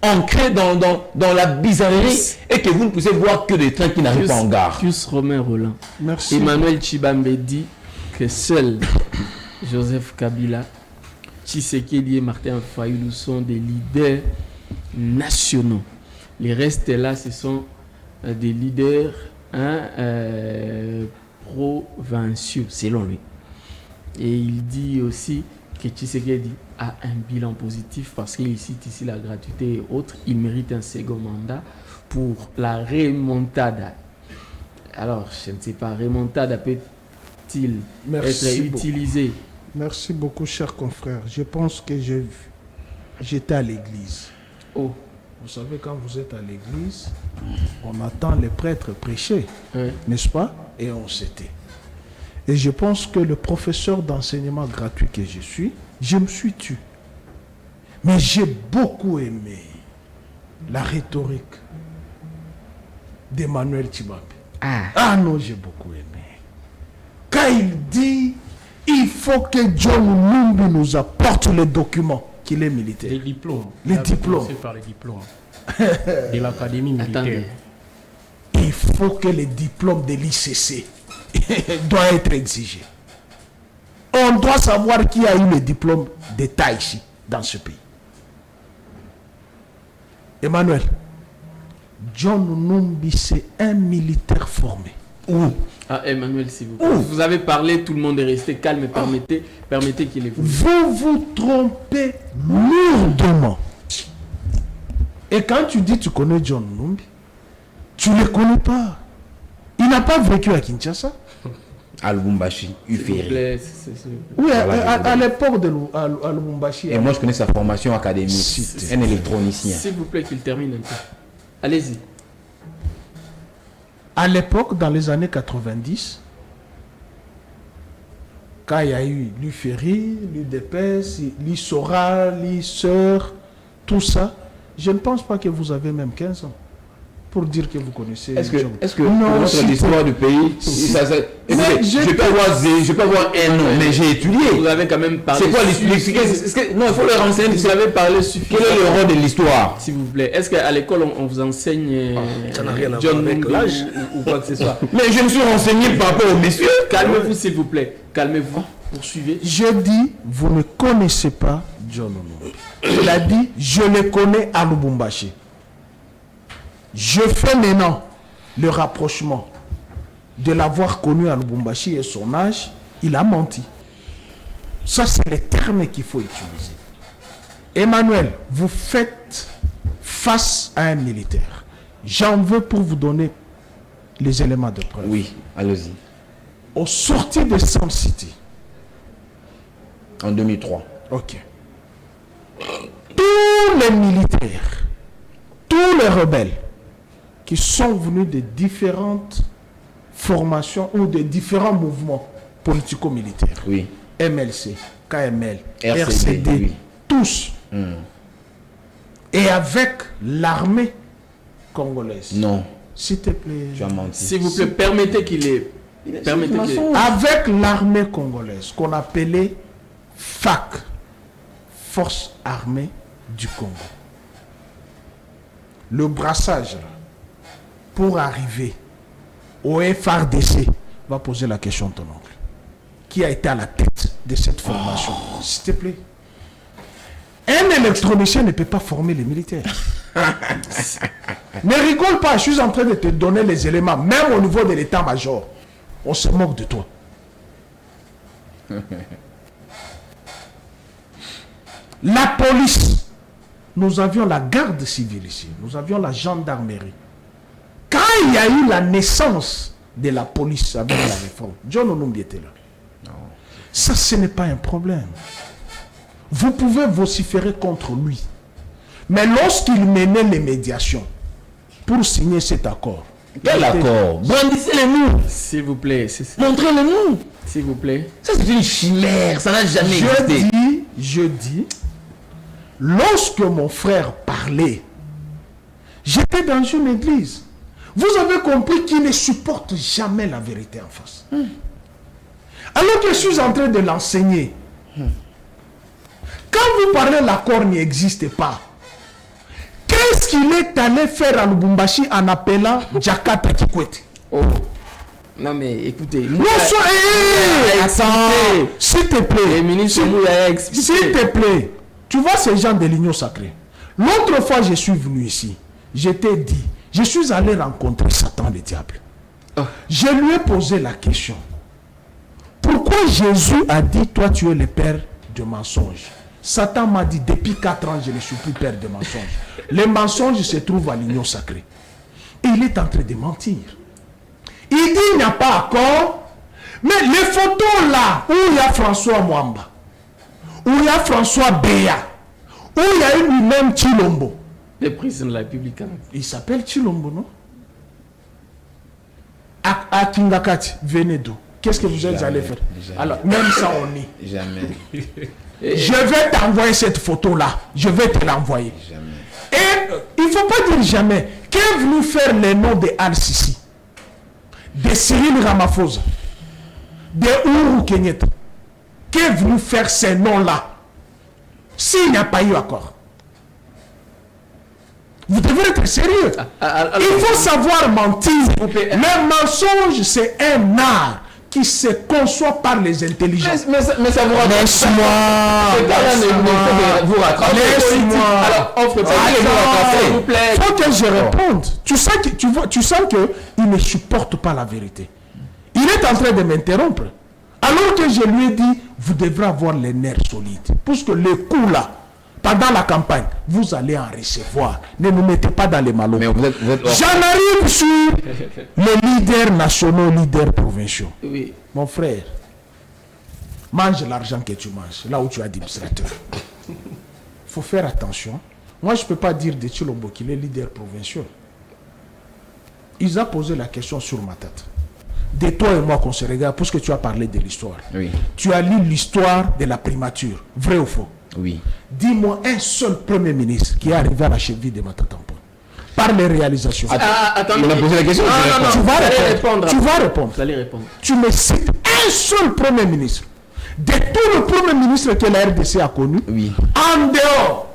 ancré dans la bizarrerie et que vous ne puissiez voir que des trains qui n'arrivent pas en gare. Pius Romain Roland. Merci. Emmanuel Tshibambe dit que seul Joseph Kabila, Tshisekedi et Martin Fayulu sont des leaders nationaux. Les restes là, ce sont des leaders provinciaux, selon lui. Et il dit aussi que Tshisekedi a un bilan positif parce qu'il cite ici la gratuité et autres. Il mérite un second mandat pour la remontada. Alors, je ne sais pas, remontada peut-il être utilisé? Merci beaucoup, cher confrère. Je pense que j'étais à l'église. Oh. Vous savez, quand vous êtes à l'église, on attend les prêtres prêcher, Ouais. n'est-ce pas? Et on s'était. Et je pense que le professeur d'enseignement gratuit que je suis, je me suis tu. Mais j'ai beaucoup aimé la rhétorique d'Emmanuel Tshibambe. Ah non, j'ai beaucoup aimé. Quand il dit, il faut que John Numbi nous apporte les documents qu'il est militaire. Les diplômes. Les diplômes. Commencer par les diplômes de l'académie militaire. Attendez. Il faut que les diplômes de l'ICC doivent être exigés. On doit savoir qui a eu le diplôme d'État ici, dans ce pays. Emmanuel, John Numbi, c'est un militaire formé. Où? Ah, Emmanuel, s'il vous plaît. Vous avez parlé, tout le monde est resté calme. Permettez qu'il évolue. Vous vous trompez lourdement. Et quand tu dis tu connais John Numbi, tu ne le connais pas. Il n'a pas vécu à Kinshasa. À Lubumbashi, S'il vous Uferi. plaît. Oui, à l'époque de Lubumbashi. Et moi, je connais sa formation académique. Un électronicien. S'il vous plaît, qu'il termine un peu. Allez-y. À l'époque, dans les années 90, quand il y a eu l'UFERI, l'UDPS, l'ISORA, l'ISEUR, tout ça, je ne pense pas que vous avez même 15 ans pour dire que vous connaissez. Est-ce que non, notre histoire du pays, écoutez, je peux avoir un nom, mais j'ai étudié. Vous avez quand même parlé. C'est quoi l'histoire? Non, il faut le renseigner. Vous avez parlé Quel suffisamment. est le rôle de l'histoire? S'il vous plaît. Est-ce qu'à l'école, on vous enseigne Ça n'a rien à John voir avec Numbi l'âge. ou quoi que ce soit? Mais je me suis renseigné par rapport aux messieurs. Calmez-vous, s'il vous plaît. Calmez-vous. Poursuivez. Je dis, vous ne connaissez pas John Numbi. Il a dit, je le connais à Lubumbashi. Je fais maintenant le rapprochement de l'avoir connu à Lubumbashi et son âge. Il a menti. Ça, c'est les termes qu'il faut utiliser. Emmanuel, vous faites face à un militaire. J'en veux pour vous donner les éléments de preuve. Oui, allez-y. Au sorti de Sun City, En 2003. ok. Tous les militaires, tous les rebelles qui sont venus de différentes formations ou de différents mouvements politico-militaires, Oui. MLC, KML, RCD, RCD, oui. tous, et avec l'armée congolaise. Non, S'il te plaît. tu as menti. S'il vous plaît, permettez qu'il ait. Permettez qu'il ait. Avec l'armée congolaise, qu'on appelait FAC, Force armée du Congo. Le brassage, là, pour arriver au FRDC, va poser la question à ton oncle. Qui a été à la tête de cette formation? S'il te plaît. Un électronicien ne peut pas former les militaires. Ne rigole pas, je suis en train de te donner les éléments, même au niveau de l'état-major. On se moque de toi. La police, nous avions la garde civile ici, nous avions la gendarmerie. Quand il y a eu la naissance de la police avec la réforme, John Numbi était là. Ça, ce n'est pas un problème. Vous pouvez vociférer contre lui. Mais lorsqu'il menait les médiations pour signer cet accord, Quel accord? Brandissez-les-nous. S'il vous plaît. Montrez-le-nous. S'il vous plaît. Ça, c'est une chimère. Ça n'a jamais existé. Je dis, lorsque mon frère parlait, j'étais dans une église. Vous avez compris qu'il ne supporte jamais la vérité en face. Alors que je suis en train de l'enseigner. Quand vous parlez, l'accord n'existe pas. Qu'est-ce qu'il est allé faire à Lubumbashi en appelant Jakarta Kikwete? Oh. Non mais écoutez. Attends, s'il te plaît. Le ministre Mouya a expliqué. S'il te plaît. Tu vois ces gens de l'Union sacrée. L'autre fois, je suis venu ici. Je t'ai dit, je suis allé rencontrer Satan le diable. Je lui ai posé la question. Pourquoi Jésus a dit, toi tu es le père de mensonges? Satan m'a dit, depuis 4 ans, je ne suis plus père de mensonges. Les mensonges se trouvent à l'Union sacrée. Et il est en train de mentir. Il dit, il n'y a pas accord. Mais les photos là, où il y a François Mwamba, où il y a François Béa, où il y a lui-même Chilombo. Le président de la République. Il s'appelle Chilombo, non? À Kingakati, venez d'où? Qu'est-ce que vous êtes allé faire? Alors, même ça, on est. Jamais. Je vais t'envoyer cette photo-là. Je vais te l'envoyer. Et il ne faut pas dire jamais. Qu'est venu faire les noms de Al-Sisi, de Cyril Ramaphosa, de Uhuru Kenyatta? Qu'est venu faire ces noms-là s'il n'y a pas eu accord? Vous devez être sérieux. Il faut savoir mentir. Le mensonge, c'est un art qui se conçoit par les intelligences. Mais ça vous raconte. Laisse-moi. Vous rattraper. Laisse-moi. Alors, offre pas s'il vous plaît. Il faut que je réponde. Tu sens que il ne supporte pas la vérité. Il est en train de m'interrompre. Alors que je lui ai dit, vous devrez avoir les nerfs solides. Parce que les coups là, pendant la campagne, vous allez en recevoir. Ne nous mettez pas dans les malheurs. J'en arrive sur les leaders nationaux, leaders provinciaux. Oui. Mon frère, mange l'argent que tu manges, là où tu as administrateur. Il faut faire attention. Moi, je ne peux pas dire de Chilombo qu'il est leader provincial. Il a posé la question sur ma tête. De toi et moi qu'on se regarde, parce que tu as parlé de l'histoire. Oui. Tu as lu l'histoire de la primature. Vrai ou faux? Oui. Dis-moi un seul premier ministre qui est arrivé à la cheville de Matatampon. Par les réalisations. Attends, on a posé la question. Tu vas répondre. Tu vas répondre. Vous allez répondre. Tu me cites un seul premier ministre. De tous les premiers ministres que la RDC a connus, Oui. en dehors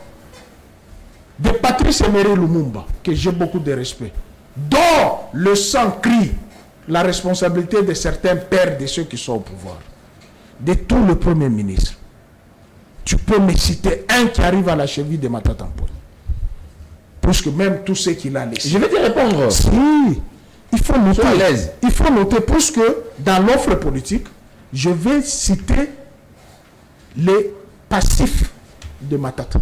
de Patrice Emery Lumumba, que j'ai beaucoup de respect, dont le sang crie la responsabilité de certains pères de ceux qui sont au pouvoir. De tous les premiers ministres, tu peux me citer un qui arrive à la cheville de Matatampon. Parce que même tout ce qu'il a laissé. Je vais te répondre. Si, il faut noter. Sois à l'aise. Il faut noter parce que dans l'offre politique, je vais citer les passifs de Matata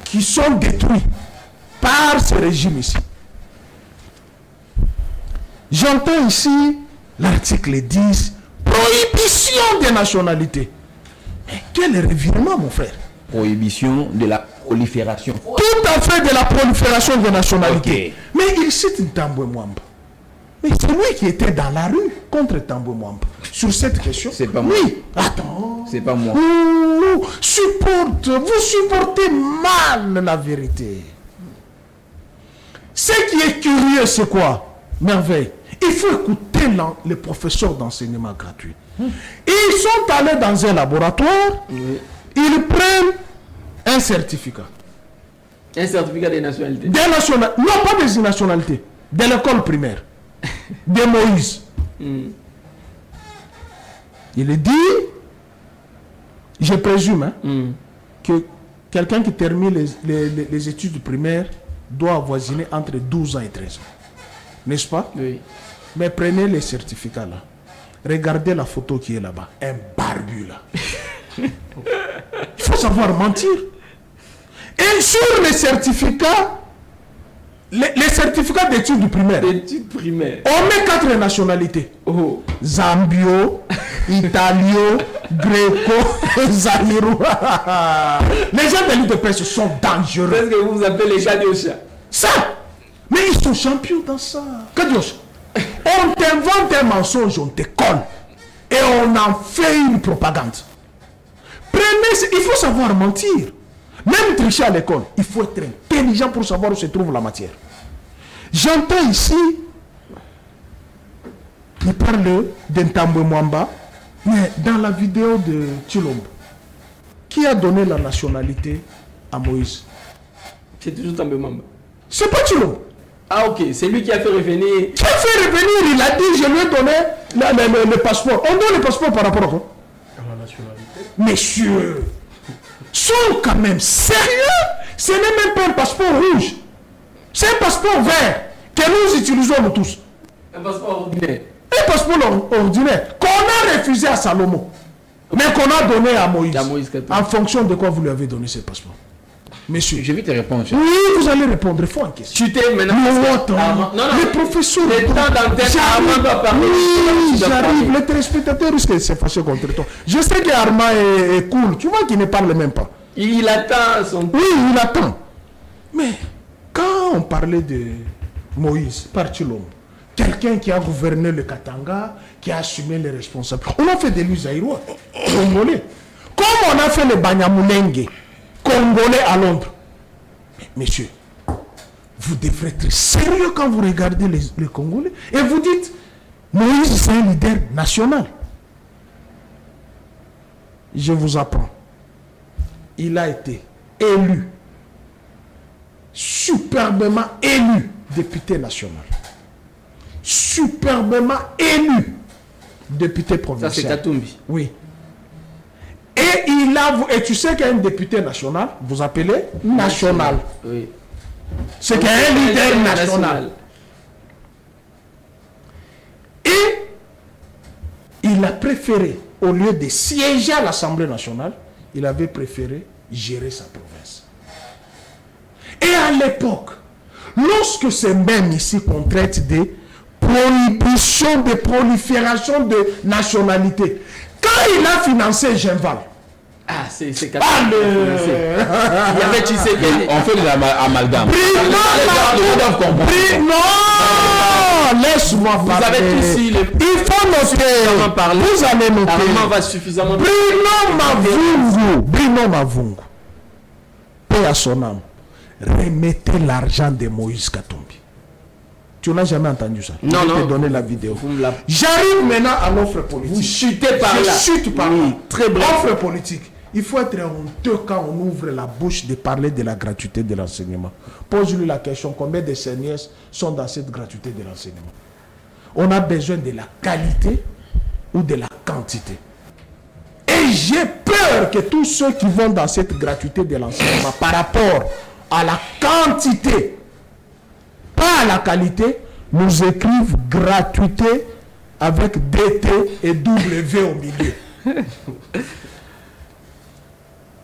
qui sont détruits par ce régime ici. J'entends ici l'article 10, prohibition des nationalités. Mais quel revirement, mon frère? Prohibition de la prolifération. Tout à fait de la prolifération des nationalités. Okay. Mais il cite Tambwe Mwamba. Mais c'est lui qui était dans la rue contre Tambwe Mwamba. Sur cette question. C'est pas moi. Oui. Attends. C'est pas moi. Vous supportez mal la vérité. Ce qui est curieux, c'est quoi? Merveille. Il faut écouter les professeurs d'enseignement gratuit. Ils sont allés dans un laboratoire. Oui. Ils prennent un certificat. Un certificat des nationalités. Non, pas des nationalités. De l'école primaire. De Moïse. Il dit, je présume, que quelqu'un qui termine les études primaires doit avoisiner entre 12 ans et 13 ans. N'est-ce pas? Oui. Mais prenez les certificats là. Regardez la photo qui est là-bas. Un barbu là. Il faut savoir mentir. Et sur les certificats, les certificats d'études primaires, D'études primaires. on met 4 nationalités. Oh. Zambio, Italio, Greco, Zaïro. Les gens de l'UDPS sont dangereux. Qu'est-ce que vous appelez les chats du chat? Ça, Mais ils sont champions dans ça. On t'invente un mensonge, on te colle. Et on en fait une propagande. Il faut savoir mentir. Même tricher à l'école, il faut être intelligent pour savoir où se trouve la matière. J'entends ici, il parle d'Ntambwe Mwamba, mais dans la vidéo de Tshilombo, qui a donné la nationalité à Moïse? C'est toujours Ntambwe Mwamba. C'est pas Tshilombo. Ah ok, c'est lui qui a fait revenir. Qui a fait revenir? Il a dit, je lui ai donné le passeport. On donne le passeport par rapport à quoi? À la nationalité. Messieurs, sont quand même sérieux. Ce n'est même pas un passeport rouge. C'est un passeport vert que nous utilisons nous tous. Un passeport ordinaire. Un passeport ordinaire qu'on a refusé à Salomon, mais qu'on a donné à Moïse. En fonction de quoi vous lui avez donné ce passeport? Monsieur, Je vais te répondre. oui, vous allez répondre. Il faut en question. Tu t'es maintenant. Les professeurs. Le temps d'antenne, Armand doit parler. Oui, j'arrive. Les téléspectateurs risquent de se fâcher contre toi. Je sais qu'Armand est cool. Tu vois qu'il ne parle même pas. Il attend son. Oui, il attend. Mais quand on parlait de Moïse par Tshilombo, quelqu'un qui a gouverné le Katanga, qui a assumé les responsables, on a fait de lui Zaïrois, congolais. Comme on a fait le Banyamulenge, congolais à Londres. Mais, messieurs, vous devrez être sérieux quand vous regardez les Congolais et vous dites, Moïse c'est un leader national. Je vous apprends. Il a été élu, superbement élu député national. Superbement élu député provincial. Ça c'est Katumbi. Oui. Et tu sais qu'un député national, vous appelez national. Oui. C'est qu'un leader national. Et il a préféré, au lieu de siéger à l'Assemblée nationale, il avait préféré gérer sa province. Et à l'époque, lorsque c'est même ici qu'on traite des prohibitions, de prolifération de nationalité, quand il a financé Genval, Il y avait Tshisekedi. On fait de l'amalgame. Non, laisse-moi parler. Vous avez tous il faut noter. Vous allez noter. Armand va suffisamment. Bruno Mavungu, paix à son âme, remettez l'argent de Moïse Katumbi. Tu n'as jamais entendu ça? Non, je vais non. te donner la vidéo. J'arrive maintenant à l'offre politique. Vous chutez par là. Je chute par Oui, là. très bien. Offre politique. Il faut être honteux quand on ouvre la bouche de parler de la gratuité de l'enseignement. Pose-lui la question, combien de seigneurs sont dans cette gratuité de l'enseignement? On a besoin de la qualité ou de la quantité. Et j'ai peur que tous ceux qui vont dans cette gratuité de l'enseignement par rapport à la quantité, pas à la qualité, nous écrivent gratuité avec DT et W au milieu.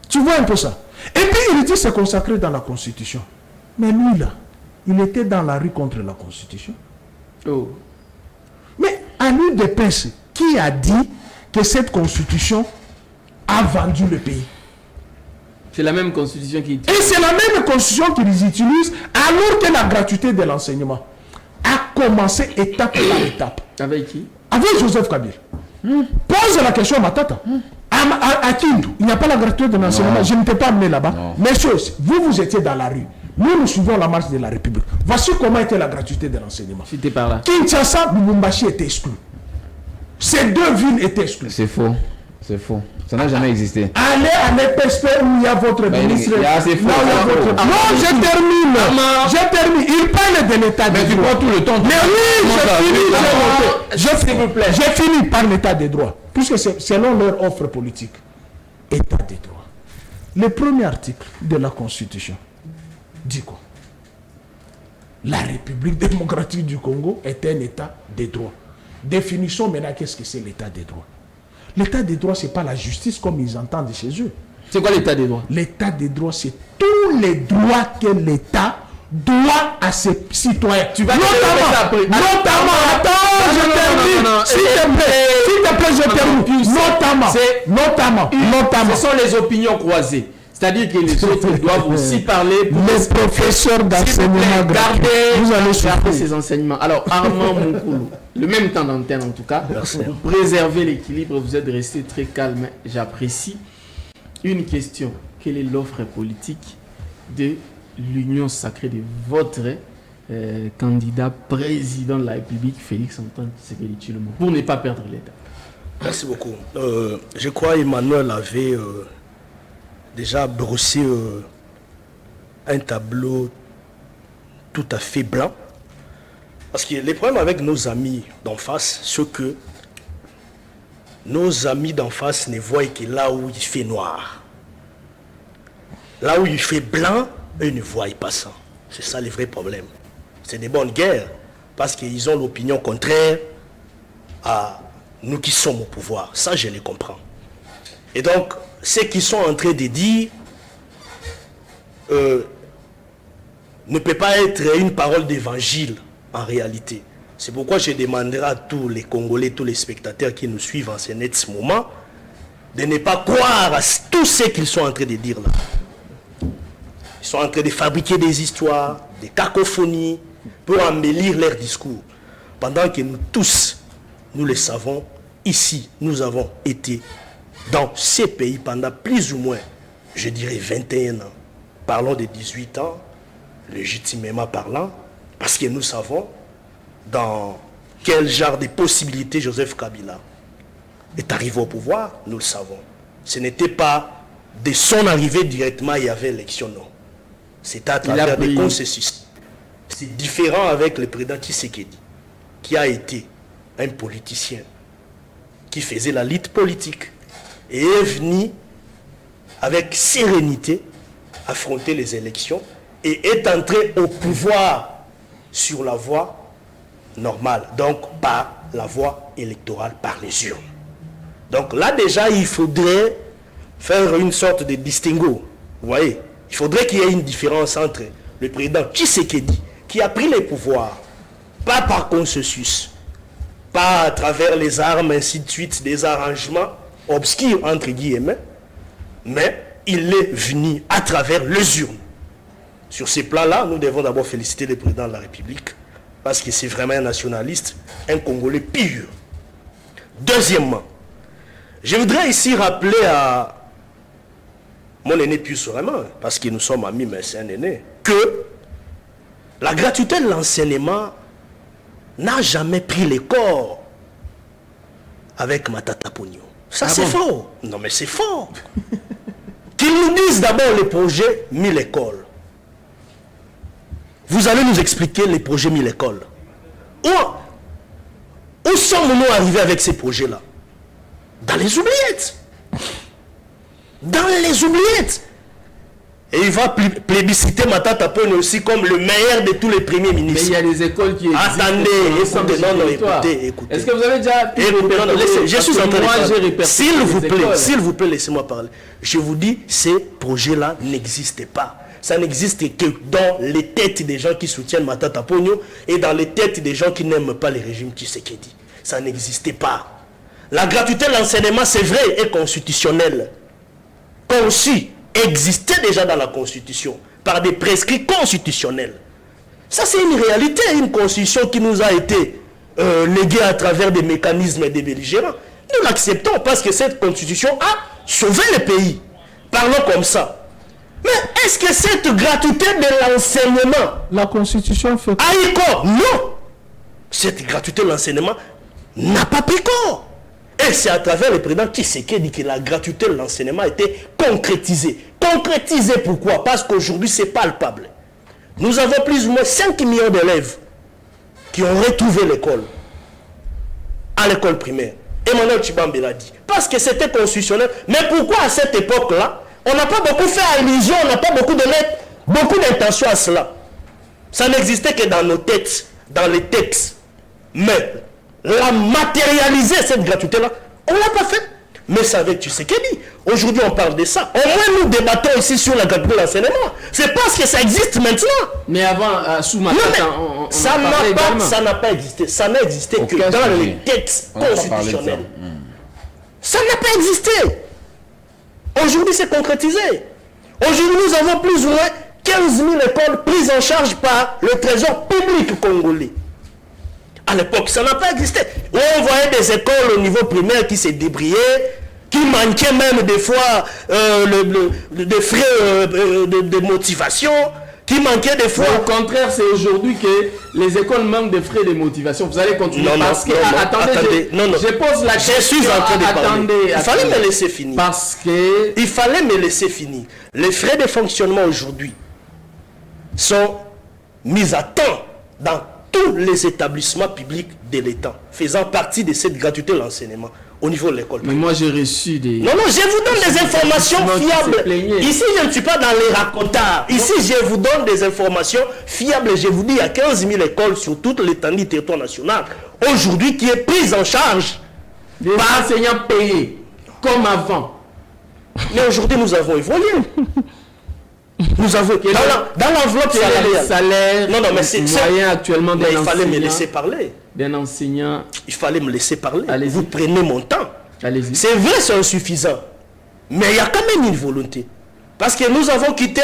Tu vois un peu ça. Et puis il dit c'est consacré dans la Constitution. Mais lui là, il était dans la rue contre la Constitution. Oh. Mais à lui de Pesse, qui a dit que cette Constitution a vendu le pays? C'est la même constitution qui dit. Et c'est la même Constitution qu'ils utilisent alors que la gratuité de l'enseignement a commencé étape par étape. Avec qui? Avec Joseph Kabila. Pose la question à Matata. À Kindu, il n'y a pas la gratuité de l'enseignement. Je ne t'ai pas amené là-bas. Messieurs, vous étiez dans la rue. Nous suivons la marche de la République. Voici comment était la gratuité de l'enseignement. C'était par là. Kinshasa, Lubumbashi étaient exclus. Ces deux villes étaient exclues. C'est faux. C'est faux. Ça n'a jamais existé. Allez à l'EPSP où il y a votre ministre. C'est faux. Non, je termine. Je termine. Il parle de l'état des droits. Mais tu prends tout le temps. Mais oui, j'ai fini par l'état des droits. Puisque c'est selon leur offre politique. État des droits. Le premier article de la Constitution dit quoi? La République démocratique du Congo est un état des droits. Définissons maintenant qu'est-ce que c'est l'état des droits. L'état des droits, ce n'est pas la justice comme ils entendent chez eux. C'est quoi l'état des droits? L'état des droits, c'est tous les droits que l'État doit à ses citoyens. Tu vas notamment, attends, je termine. S'il te plaît, je termine. Notamment. Ce sont les opinions croisées. C'est-à-dire que les autres doivent aussi parler. Les professeurs d'enseignement gratuit, vous allez garder ces enseignements. Alors, Armand Moukoulou, le même temps d'antenne en tout cas, vous préservez l'équilibre, vous êtes resté très calme, j'apprécie. Une question, quelle est l'offre politique de l'Union sacrée de votre candidat président de la République, Félix Antoine Tshisekedi Tshilombo, pour ne pas perdre l'État? Merci beaucoup. Je crois Emmanuel avait déjà brossé un tableau tout à fait blanc. Parce que les problèmes avec nos amis d'en face, c'est que nos amis d'en face ne voient que là où il fait noir. Là où il fait blanc, eux ne voient pas ça. C'est ça le vrai problème. C'est des bonnes guerres. Parce qu'ils ont l'opinion contraire à nous qui sommes au pouvoir. Ça, je les comprends. Et donc, ce qu'ils sont en train de dire ne peut pas être une parole d'évangile en réalité. C'est pourquoi je demanderai à tous les Congolais, tous les spectateurs qui nous suivent en ce moment, de ne pas croire à tout ce qu'ils sont en train de dire là. Ils sont en train de fabriquer des histoires, des cacophonies, pour embellir leur discours. Pendant que nous tous, nous le savons, ici, nous avons été dans ces pays pendant plus ou moins, je dirais 21 ans. Parlons de 18 ans, légitimement parlant, parce que nous savons dans quel genre de possibilités Joseph Kabila est arrivé au pouvoir, nous le savons. Ce n'était pas de son arrivée directement, il y avait élection, non. C'était à travers des processus. C'est différent avec le président Tshisekedi, qui a été un politicien, qui faisait la lutte politique, et est venu avec sérénité affronter les élections, et est entré au pouvoir sur la voie normale, donc par la voie électorale, par les urnes. Donc là déjà, il faudrait faire une sorte de distinguo. Vous voyez, il faudrait qu'il y ait une différence entre le président Tshisekedi, qui a pris les pouvoirs, pas par consensus, pas à travers les armes, ainsi de suite, des arrangements obscurs, entre guillemets, mais il est venu à travers les urnes. Sur ces plans-là, nous devons d'abord féliciter le président de la République, parce que c'est vraiment un nationaliste, un Congolais pur. Deuxièmement, je voudrais ici rappeler à mon aîné Pius Raymond, parce que nous sommes amis, mais c'est un aîné, que la gratuité de l'enseignement n'a jamais pris les corps avec Matata Pogno. Ça, c'est faux. Non, mais c'est faux. Qu'ils nous disent d'abord les projets 1000 écoles. Vous allez nous expliquer les projets 1000 écoles. Où sommes-nous arrivés avec ces projets-là? Dans les oubliettes. Dans les oubliettes. Et il va plébisciter Matata Pogno aussi comme le meilleur de tous les premiers ministres. Mais il y a des écoles qui existent. Attendez, écoutez. Est-ce que vous avez déjà... Je suis en train de parler. S'il vous plaît, laissez-moi parler. Je vous dis, ces projets-là n'existent pas. Ça n'existe que dans les têtes des gens qui soutiennent Matata Pogno et dans les têtes des gens qui n'aiment pas le régime Tshisekedi. Ça n'existait pas. La gratuité de l'enseignement, c'est vrai, est constitutionnelle. Conçu, existait déjà dans la Constitution, par des prescrits constitutionnels. Ça, c'est une réalité, une Constitution qui nous a été léguée à travers des mécanismes et des belligérants. Nous l'acceptons parce que cette Constitution a sauvé le pays. Parlons comme ça. Mais est-ce que cette gratuité de l'enseignement... La Constitution fait... a eu corps? Non. Cette gratuité de l'enseignement n'a pas pris corps. Et c'est à travers le président Tshisekedi que la gratuité de l'enseignement a été concrétisée. Concrétisée pourquoi? Parce qu'aujourd'hui c'est palpable. Nous avons plus ou moins 5 millions d'élèves qui ont retrouvé l'école. À l'école primaire. Emmanuel Tshibambe l'a dit. Parce que c'était constitutionnel. Mais pourquoi à cette époque-là, on n'a pas beaucoup fait allusion, on n'a pas beaucoup donné beaucoup d'intention à cela. Ça n'existait que dans nos têtes, dans les textes. Mais la matérialiser, cette gratuité-là, on ne l'a pas fait. Mais c'est avec Tshisekedi. Aujourd'hui, on parle de ça. Au moins, nous débattons ici sur la gratuité de l'enseignement. C'est parce que ça existe maintenant. Mais avant, sous Matata, ça n'a pas existé. Ça n'a existé que dans les textes constitutionnels. Ça n'a pas existé. Aujourd'hui, c'est concrétisé. Aujourd'hui, nous avons plus ou moins 15 000 écoles prises en charge par le trésor public congolais. À l'époque, ça n'a pas existé. On voyait des écoles au niveau primaire qui s'est débrayaient, qui manquaient même des fois des frais de motivation, qui manquaient des fois... Au contraire, c'est aujourd'hui que les écoles manquent de frais de motivation. Vous allez continuer parce que... Attendez, je pose la question. Je suis en train de parler. Il fallait me laisser finir. Parce que... Il fallait me laisser finir. Les frais de fonctionnement aujourd'hui sont mis à temps dans tous les établissements publics de l'État, faisant partie de cette gratuité de l'enseignement au niveau de l'école. Mais moi j'ai reçu des... Non, je vous donne des informations fiables. Ici, je ne suis pas dans les racontards. Ici, je vous donne des informations fiables. Je vous dis, il y a 15 000 écoles sur toute l'étendue du territoire national, aujourd'hui, qui est prise en charge par enseignants payés, comme avant. Mais aujourd'hui, nous avons évolué. Nous avons dans l'enveloppe salariale. Non, mais c'est moyen actuellement. Mais il fallait me laisser parler. D'un enseignant. Il fallait me laisser parler. Vous prenez mon temps. C'est vrai, c'est insuffisant. Mais il y a quand même une volonté. Parce que nous avons quitté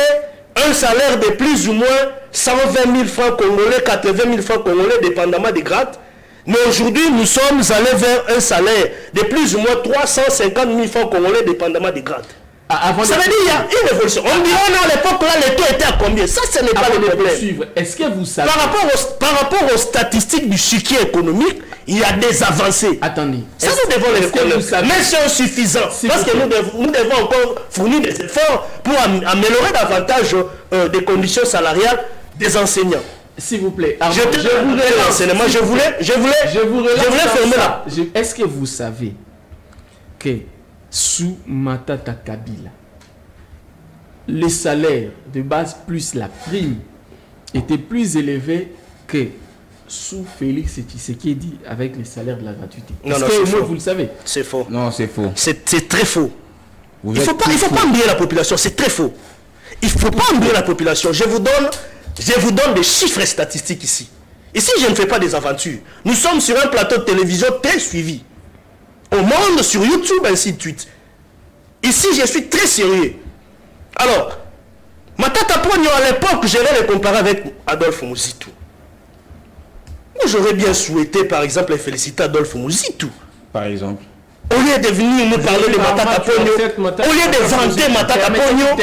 un salaire de plus ou moins 120 000 francs congolais, 80 000 francs congolais, dépendamment des grades. Mais aujourd'hui, nous sommes allés vers un salaire de plus ou moins 350 000 francs congolais, dépendamment des grades. Ça veut dire qu'il y a une évolution. On dirait à l'époque là, les taux étaient à combien? Ça, ce n'est pas le problème. Est-ce que vous savez... Par rapport aux statistiques du chiquier économique, il y a des avancées. Attendez. Ça, nous devons les reconnaître. Mais c'est insuffisant. Parce que nous devons encore fournir des efforts pour améliorer davantage des conditions salariales des enseignants. S'il vous plaît. Je voulais l'enseignement. Je voulais fermer là. Est-ce que vous savez que sous Matata Kabila, les salaires de base plus la prime étaient plus élevés que sous Félix Tshisekedi avec les salaires de la gratuité. Est-ce que vous le savez? C'est faux. Non, c'est faux. C'est très faux. Il ne faut pas embrouiller la population, c'est très faux. Il ne faut pas embrouiller la population. Je vous donne des chiffres statistiques ici. Ici, je ne fais pas des aventures. Nous sommes sur un plateau de télévision très suivi. Au monde, sur YouTube, ainsi de suite. Ici, je suis très sérieux. Alors, Matata Ponyo, à l'époque, je vais le comparer avec Adolphe Muzitu. Moi, j'aurais bien souhaité, par exemple, féliciter Adolphe Muzitu. Par exemple. Au lieu de venir nous parler de Matata Ponyo, au lieu de vanter Matata Ponyo,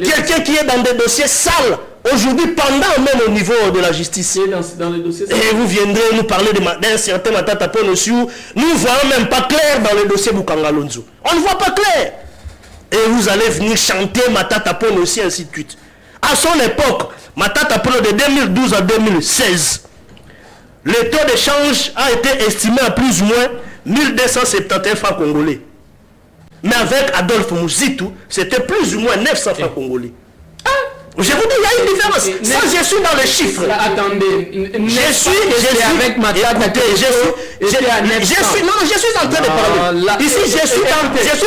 quelqu'un qui est dans des dossiers sales, aujourd'hui, pendant même au niveau de la justice. Dans les dossiers, et vous viendrez nous parler d'un certain Matata Ponyo. Nous ne voyons même pas clair dans le dossier Bukangalonzo. On ne voit pas clair. Et vous allez venir chanter Matata Ponyo aussi, ainsi de suite. À son époque, Matata Ponyo de 2012 à 2016, le taux d'échange a été estimé à plus ou moins 1271 francs congolais. Mais avec Adolphe Muzitu, c'était plus ou moins 900 francs congolais. Je vous dis, il y a une différence. Ça, je suis dans les chiffres. Attendez. Je suis avec Matata. Je suis en train de parler. Ici, je suis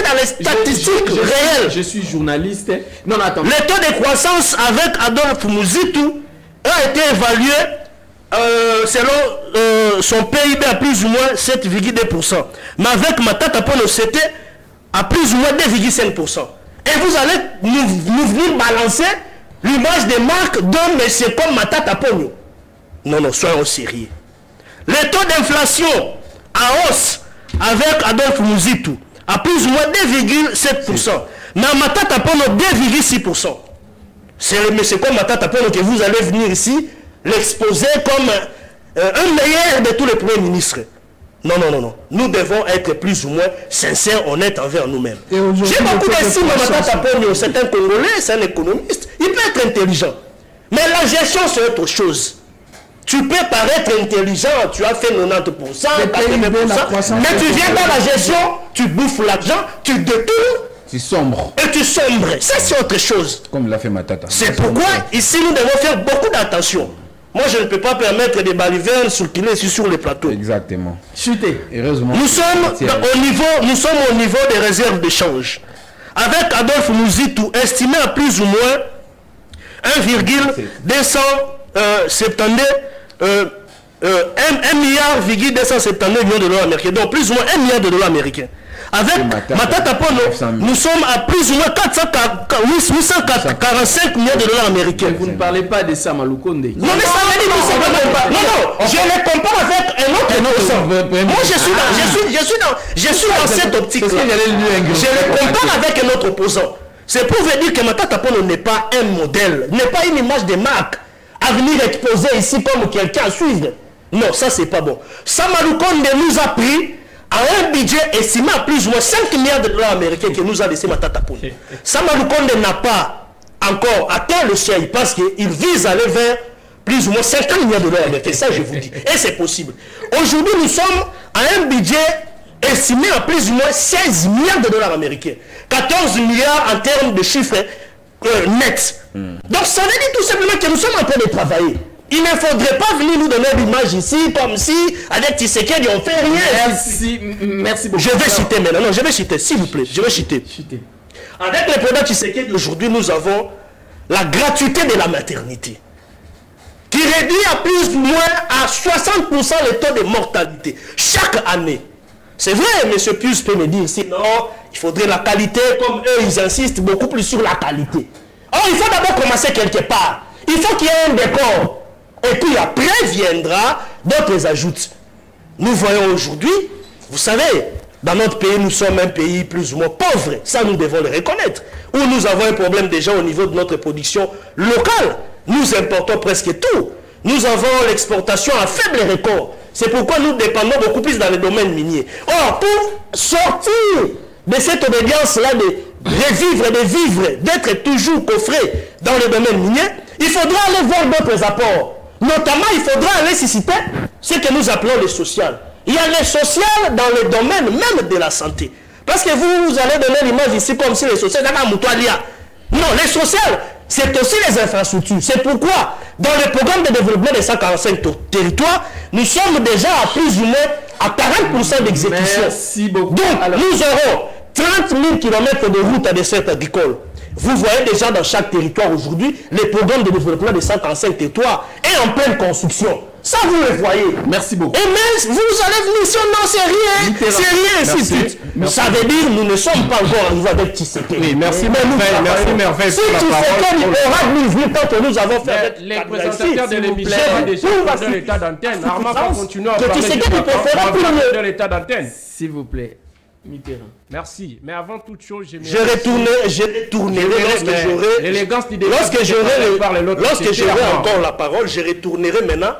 dans les statistiques réelles. Je suis journaliste. Non, attendez. Le taux de croissance avec Adolphe Muzitu a été évalué selon son PIB à plus ou moins 7,2%. Mais avec Matata Ponyo, c'était à plus ou moins 2,5%. Et vous allez nous venir balancer l'image des marques d'un monsieur comme Matata Ponyo. Non, soyons sérieux. Le taux d'inflation en hausse avec Adolphe Muzitu à plus ou moins 2,7%. Mais à Matata Ponyo, 2,6%. C'est le monsieur comme Matata Ponyo que vous allez venir ici l'exposer comme un meilleur de tous les premiers ministres. Non. Nous devons être plus ou moins sincères, honnêtes envers nous-mêmes. J'ai beaucoup d'estime à Matata Ponyo. C'est un Congolais, c'est un économiste. Il peut être intelligent. Mais la gestion, c'est autre chose. Tu peux paraître intelligent, tu as fait 90%, 80%, mais tu viens dans la gestion, tu bouffes l'argent, tu détournes. Tu sombres. Et tu sombres. Ça, c'est autre chose. Comme l'a fait Matata. C'est pourquoi, ici, nous devons faire beaucoup d'attention. Moi, je ne peux pas permettre des balivernes circuler sur les plateaux. Exactement. Chuter. Heureusement. Nous sommes au niveau des réserves d'échange. Avec Adolphe Muzitu, estimé à plus ou moins 1,270 1,279 milliard de dollars américains, donc plus ou moins 1 milliard de dollars américains. Avec Matata Ponyo, nous sommes à plus ou moins 845 milliards de dollars américains. Vous ne parlez pas de ça, Maloukonde. Non, mais ça veut dire tout simplement pas. Non, je les compare avec un autre opposant. Moi, je suis dans cette optique-là. Je les compare avec un autre opposant. C'est pour vous dire que Matata Ponyo n'est pas un modèle, n'est pas une image de marque à venir exposer ici comme quelqu'un à suivre. Non, ça, c'est pas bon. Samaloukonde nous a pris à un budget estimé à plus ou moins 5 milliards de dollars américains que nous a laissé Matata Ponyo. Samaloukonde n'a pas encore atteint le seuil parce qu'il vise à aller vers plus ou moins 50 milliards de dollars américains. Ça, je vous dis. Et c'est possible. Aujourd'hui, nous sommes à un budget estimé à plus ou moins 16 milliards de dollars américains. 14 milliards en termes de chiffres nets. Donc, ça veut dire tout simplement que nous sommes en train de travailler. Il ne faudrait pas venir nous donner l'image ici comme si, avec Tshisekedi, on fait rien. Merci beaucoup. Je vais citer maintenant. Non, je vais citer, s'il vous plaît. Je vais citer. Avec le président Tshisekedi, aujourd'hui, nous avons la gratuité de la maternité, qui réduit à plus ou moins à 60% le taux de mortalité chaque année. C'est vrai, M. Pius peut me dire, sinon, il faudrait la qualité, comme eux, ils insistent beaucoup plus sur la qualité. Or, il faut d'abord commencer quelque part. Il faut qu'il y ait un décor. Et puis après viendra d'autres ajoutes. Nous voyons aujourd'hui, vous savez, dans notre pays, nous sommes un pays plus ou moins pauvre. Ça, nous devons le reconnaître. Où nous avons un problème déjà au niveau de notre production locale. Nous importons presque tout. Nous avons l'exportation à faible record. C'est pourquoi nous dépendons beaucoup plus dans le domaine minier. Or, pour sortir de cette obédience-là de revivre, de vivre, d'être toujours coffré dans le domaine minier, il faudra aller voir d'autres apports. Notamment, il faudra aller susciter ce que nous appelons le social. Il y a le social dans le domaine même de la santé. Parce que vous allez donner l'image ici comme si le social est un moutoilia. Non, le social, c'est aussi les infrastructures. C'est pourquoi, dans le programme de développement des 145 territoires, nous sommes déjà à plus ou moins à 40% d'exécution. Merci beaucoup. Donc, nous aurons 30 000 km de routes à dessert agricole. Vous voyez déjà dans chaque territoire aujourd'hui, les programmes de développement des 145 territoires est en pleine construction. Ça, vous le voyez. Merci beaucoup. Et même, vous allez venir sur non, c'est rien. C'est rien, ainsi de suite. Ça veut dire nous ne sommes pas encore arrivés avec Tshisekedi. Oui, merci, Merveille. Si Tshisekedi aura venu tant que nous avons fait les présentateurs de l'émission ont déjà dans l'état d'antenne. Armand va continuer à parler de l'état d'antenne. S'il vous plaît. Mitterrand. Merci. Mais avant toute chose, je retournerai lorsque j'aurai encore la parole, je retournerai maintenant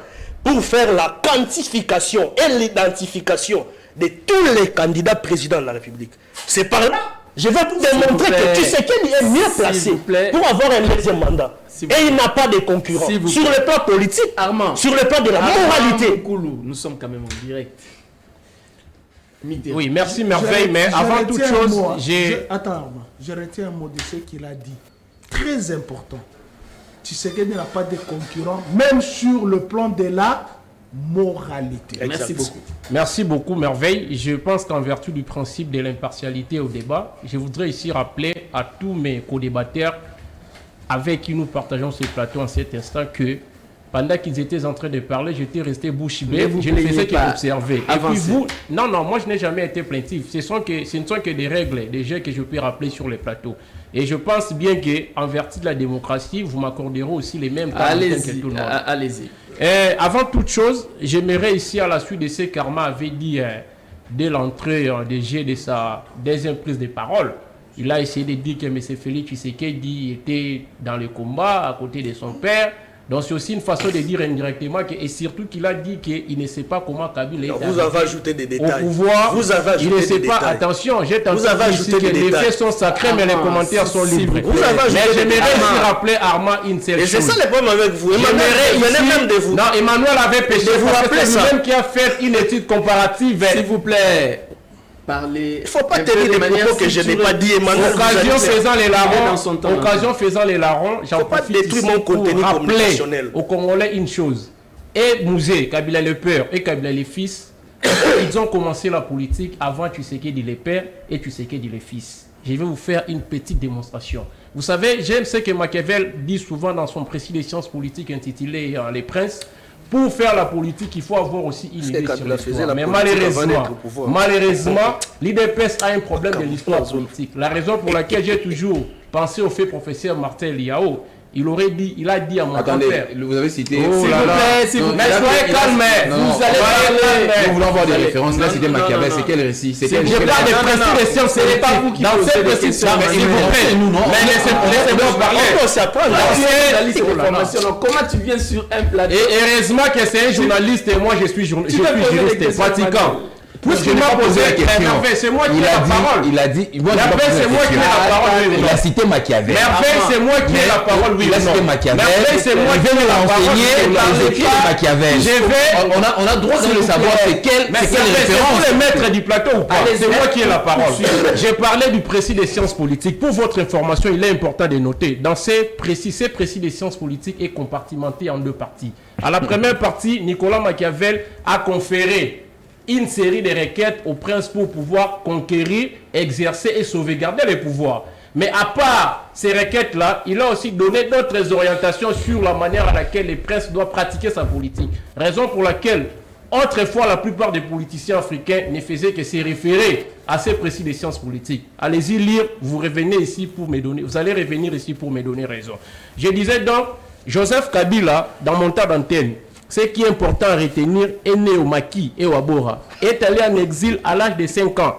pour faire la quantification et l'identification de tous les candidats présidents de la République. C'est par là, je vais vous démontrer que Tshisekedi est mieux placé pour avoir un deuxième mandat. Et il n'a pas de concurrent. Sur le plan politique, Armand, sur le plan de la moralité. Nous sommes quand même en direct. Oui, merci Merveille, mais avant toute chose, Attends, je retiens un mot de ce qu'il a dit. Très important. Tshisekedi n'a pas de concurrent, même sur le plan de la moralité. Merci beaucoup. Merci beaucoup Merveille. Je pense qu'en vertu du principe de l'impartialité au débat, je voudrais ici rappeler à tous mes co-débatteurs avec qui nous partageons ce plateau en cet instant que pendant qu'ils étaient en train de parler, j'étais resté bouche bée, je ne faisais qu'observer. Et puis vous, non, moi je n'ai jamais été plaintif. Ce ne sont que des règles, des jeux que je peux rappeler sur les plateaux. Et je pense bien qu'en vertu de la démocratie, vous m'accorderez aussi les mêmes temps que tout le monde. Allez-y. Avant toute chose, j'aimerais ici, à la suite de ce qu'Armand avait dit dès l'entrée des jeux de sa deuxième prise de parole, il a essayé de dire que M. Félix Tshisekedi était dans le combat à côté de son père. Donc c'est aussi une façon de dire indirectement que, et surtout qu'il a dit qu'il ne sait pas comment Kabila est vous avez ajouté des détails. Au pouvoir, vous avez ajouté il ne sait des pas, détails. Attention, j'ai tenté de dire que les faits sont sacrés, mais les commentaires sont libres. Mais j'aimerais aussi rappeler Armand une seule chose. Et c'est ça le problème avec vous. Emmanuel, même de vous. Non, Emmanuel avait péché. Vous rappelez ça. C'est lui-même qui a fait une étude comparative. S'il vous plaît. Il ne faut pas tenir des propos que je n'ai pas dit, Emmanuel. Occasion faisant les larrons, j'en profite ici pour rappeler aux Congolais une chose. Et Mouzé, Kabila le père et Kabila le fils, ils ont commencé la politique avant Tshisekedi le père et Tshisekedi le fils. Je vais vous faire une petite démonstration. Vous savez, j'aime ce que Machiavel dit souvent dans son précis des sciences politiques intitulé Les Princes. Pour faire la politique, il faut avoir aussi une idée sur l'histoire. Mais malheureusement, l'IDPS a un problème de l'histoire politique. La raison pour laquelle j'ai toujours pensé au fait professeur Martin Liao, il a dit à mon père. Vous avez cité. Oh là là. S'il vous plaît, soyez calme. Vous allez parler. Nous voulons avoir des références. Là, c'était Machiavel. C'est quel récit? Je parle des précis des sciences. Ce n'est pas vous qui posez ces précis. S'il vous plaît. Mais laissez-moi parler. Comment tu viens sur un plateau? Et heureusement que c'est un journaliste et moi je suis juriste pratiquant. Puisqu'il m'a posé la question, c'est moi qui ai la parole. Il a dit, c'est moi qui ai la parole. Il a cité Machiavel. Merveille, c'est moi qui ai la parole. Il a cité Machiavel. Merveille, c'est moi qui ai la parole. Les écrits de Machiavel. On a droit de le savoir. C'est quelle référence? C'est pour les maîtres du plateau ou pas? C'est moi qui ai la parole. J'ai parlé du précis des sciences politiques. Pour votre information, il est important de noter. Dans ces précis des sciences politiques est compartimenté en deux parties. À la première partie, Nicolas Machiavel a conféré une série de requêtes au prince pour pouvoir conquérir, exercer et sauvegarder les pouvoirs. Mais à part ces requêtes-là, il a aussi donné d'autres orientations sur la manière à laquelle les princes doivent pratiquer sa politique. Raison pour laquelle, autrefois, la plupart des politiciens africains ne faisaient que se référer à ces précis des sciences politiques. Allez-y lire, vous allez revenir ici pour me donner raison. Je disais donc, Joseph Kabila, dans mon tas d'antenne, ce qui est important à retenir, est né au Maki et au Abora, est allé en exil à l'âge de 5 ans,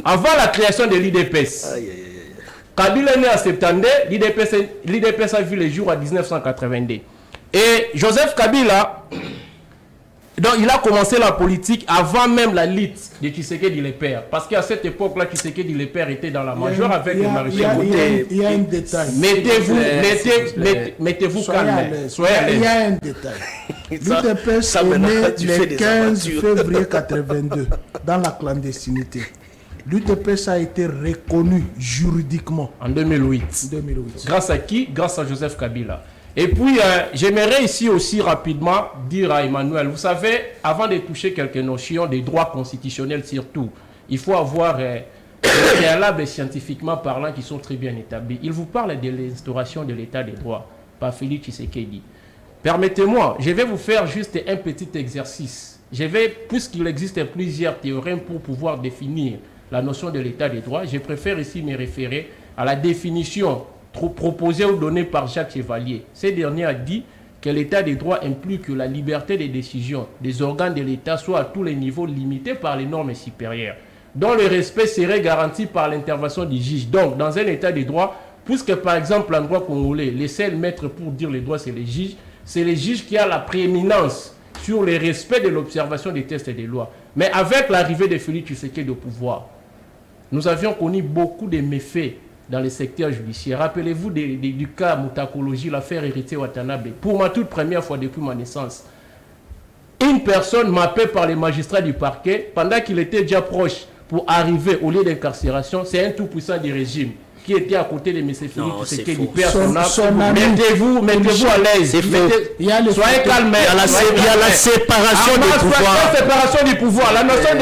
avant la création de l'IDPS. Kabila est né en septembre, l'IDPS a vu le jour en 1982. Et Joseph Kabila, donc il a commencé la politique avant même la lutte de Tshisekedi le père. Parce qu'à cette époque-là, Tshisekedi le père était dans la major avec le maréchal. Il y a un détail. Mettez-vous calme. Soyez à l'aise. Il y a un détail. L'UDPS est né le 15 février 82 dans la clandestinité. L'UDPS a été reconnu juridiquement en 2008. Grâce à qui? Grâce à Joseph Kabila. Et puis, j'aimerais ici aussi rapidement dire à Emmanuel, vous savez, avant de toucher quelques notions des droits constitutionnels surtout, il faut avoir des préalables scientifiquement parlant qui sont très bien établis. Il vous parle de l'instauration de l'état des droits par Félix Tshisekedi. Permettez-moi, je vais vous faire juste un petit exercice. Puisqu'il existe plusieurs théorèmes pour pouvoir définir la notion de l'état des droits, je préfère ici me référer à la définition proposé ou donné par Jacques Chevalier. Ce dernier a dit que l'état des droits implique que la liberté des décisions des organes de l'État soit à tous les niveaux limitée par les normes supérieures, dont le respect serait garanti par l'intervention du juge. Donc, dans un état des droits, puisque par exemple, en droit congolais, les seuls maîtres pour dire les droits, c'est les juges qui a la prééminence sur le respect de l'observation des textes et des lois. Mais avec l'arrivée de Félix Tshisekedi au pouvoir, nous avions connu beaucoup de méfaits dans le secteur judiciaire. Rappelez-vous du cas Mutakologie, l'affaire Héritier Watanabe. Pour ma toute première fois depuis ma naissance, une personne m'appelle par les magistrats du parquet pendant qu'il était déjà proche pour arriver au lieu d'incarcération. C'est un tout-puissant du régime qui était à côté de M. Félix Tshisekedi, père son âme. Mettez-vous à l'aise. Soyez calme. Il y a la séparation des pouvoirs. La séparation du pouvoir. La notion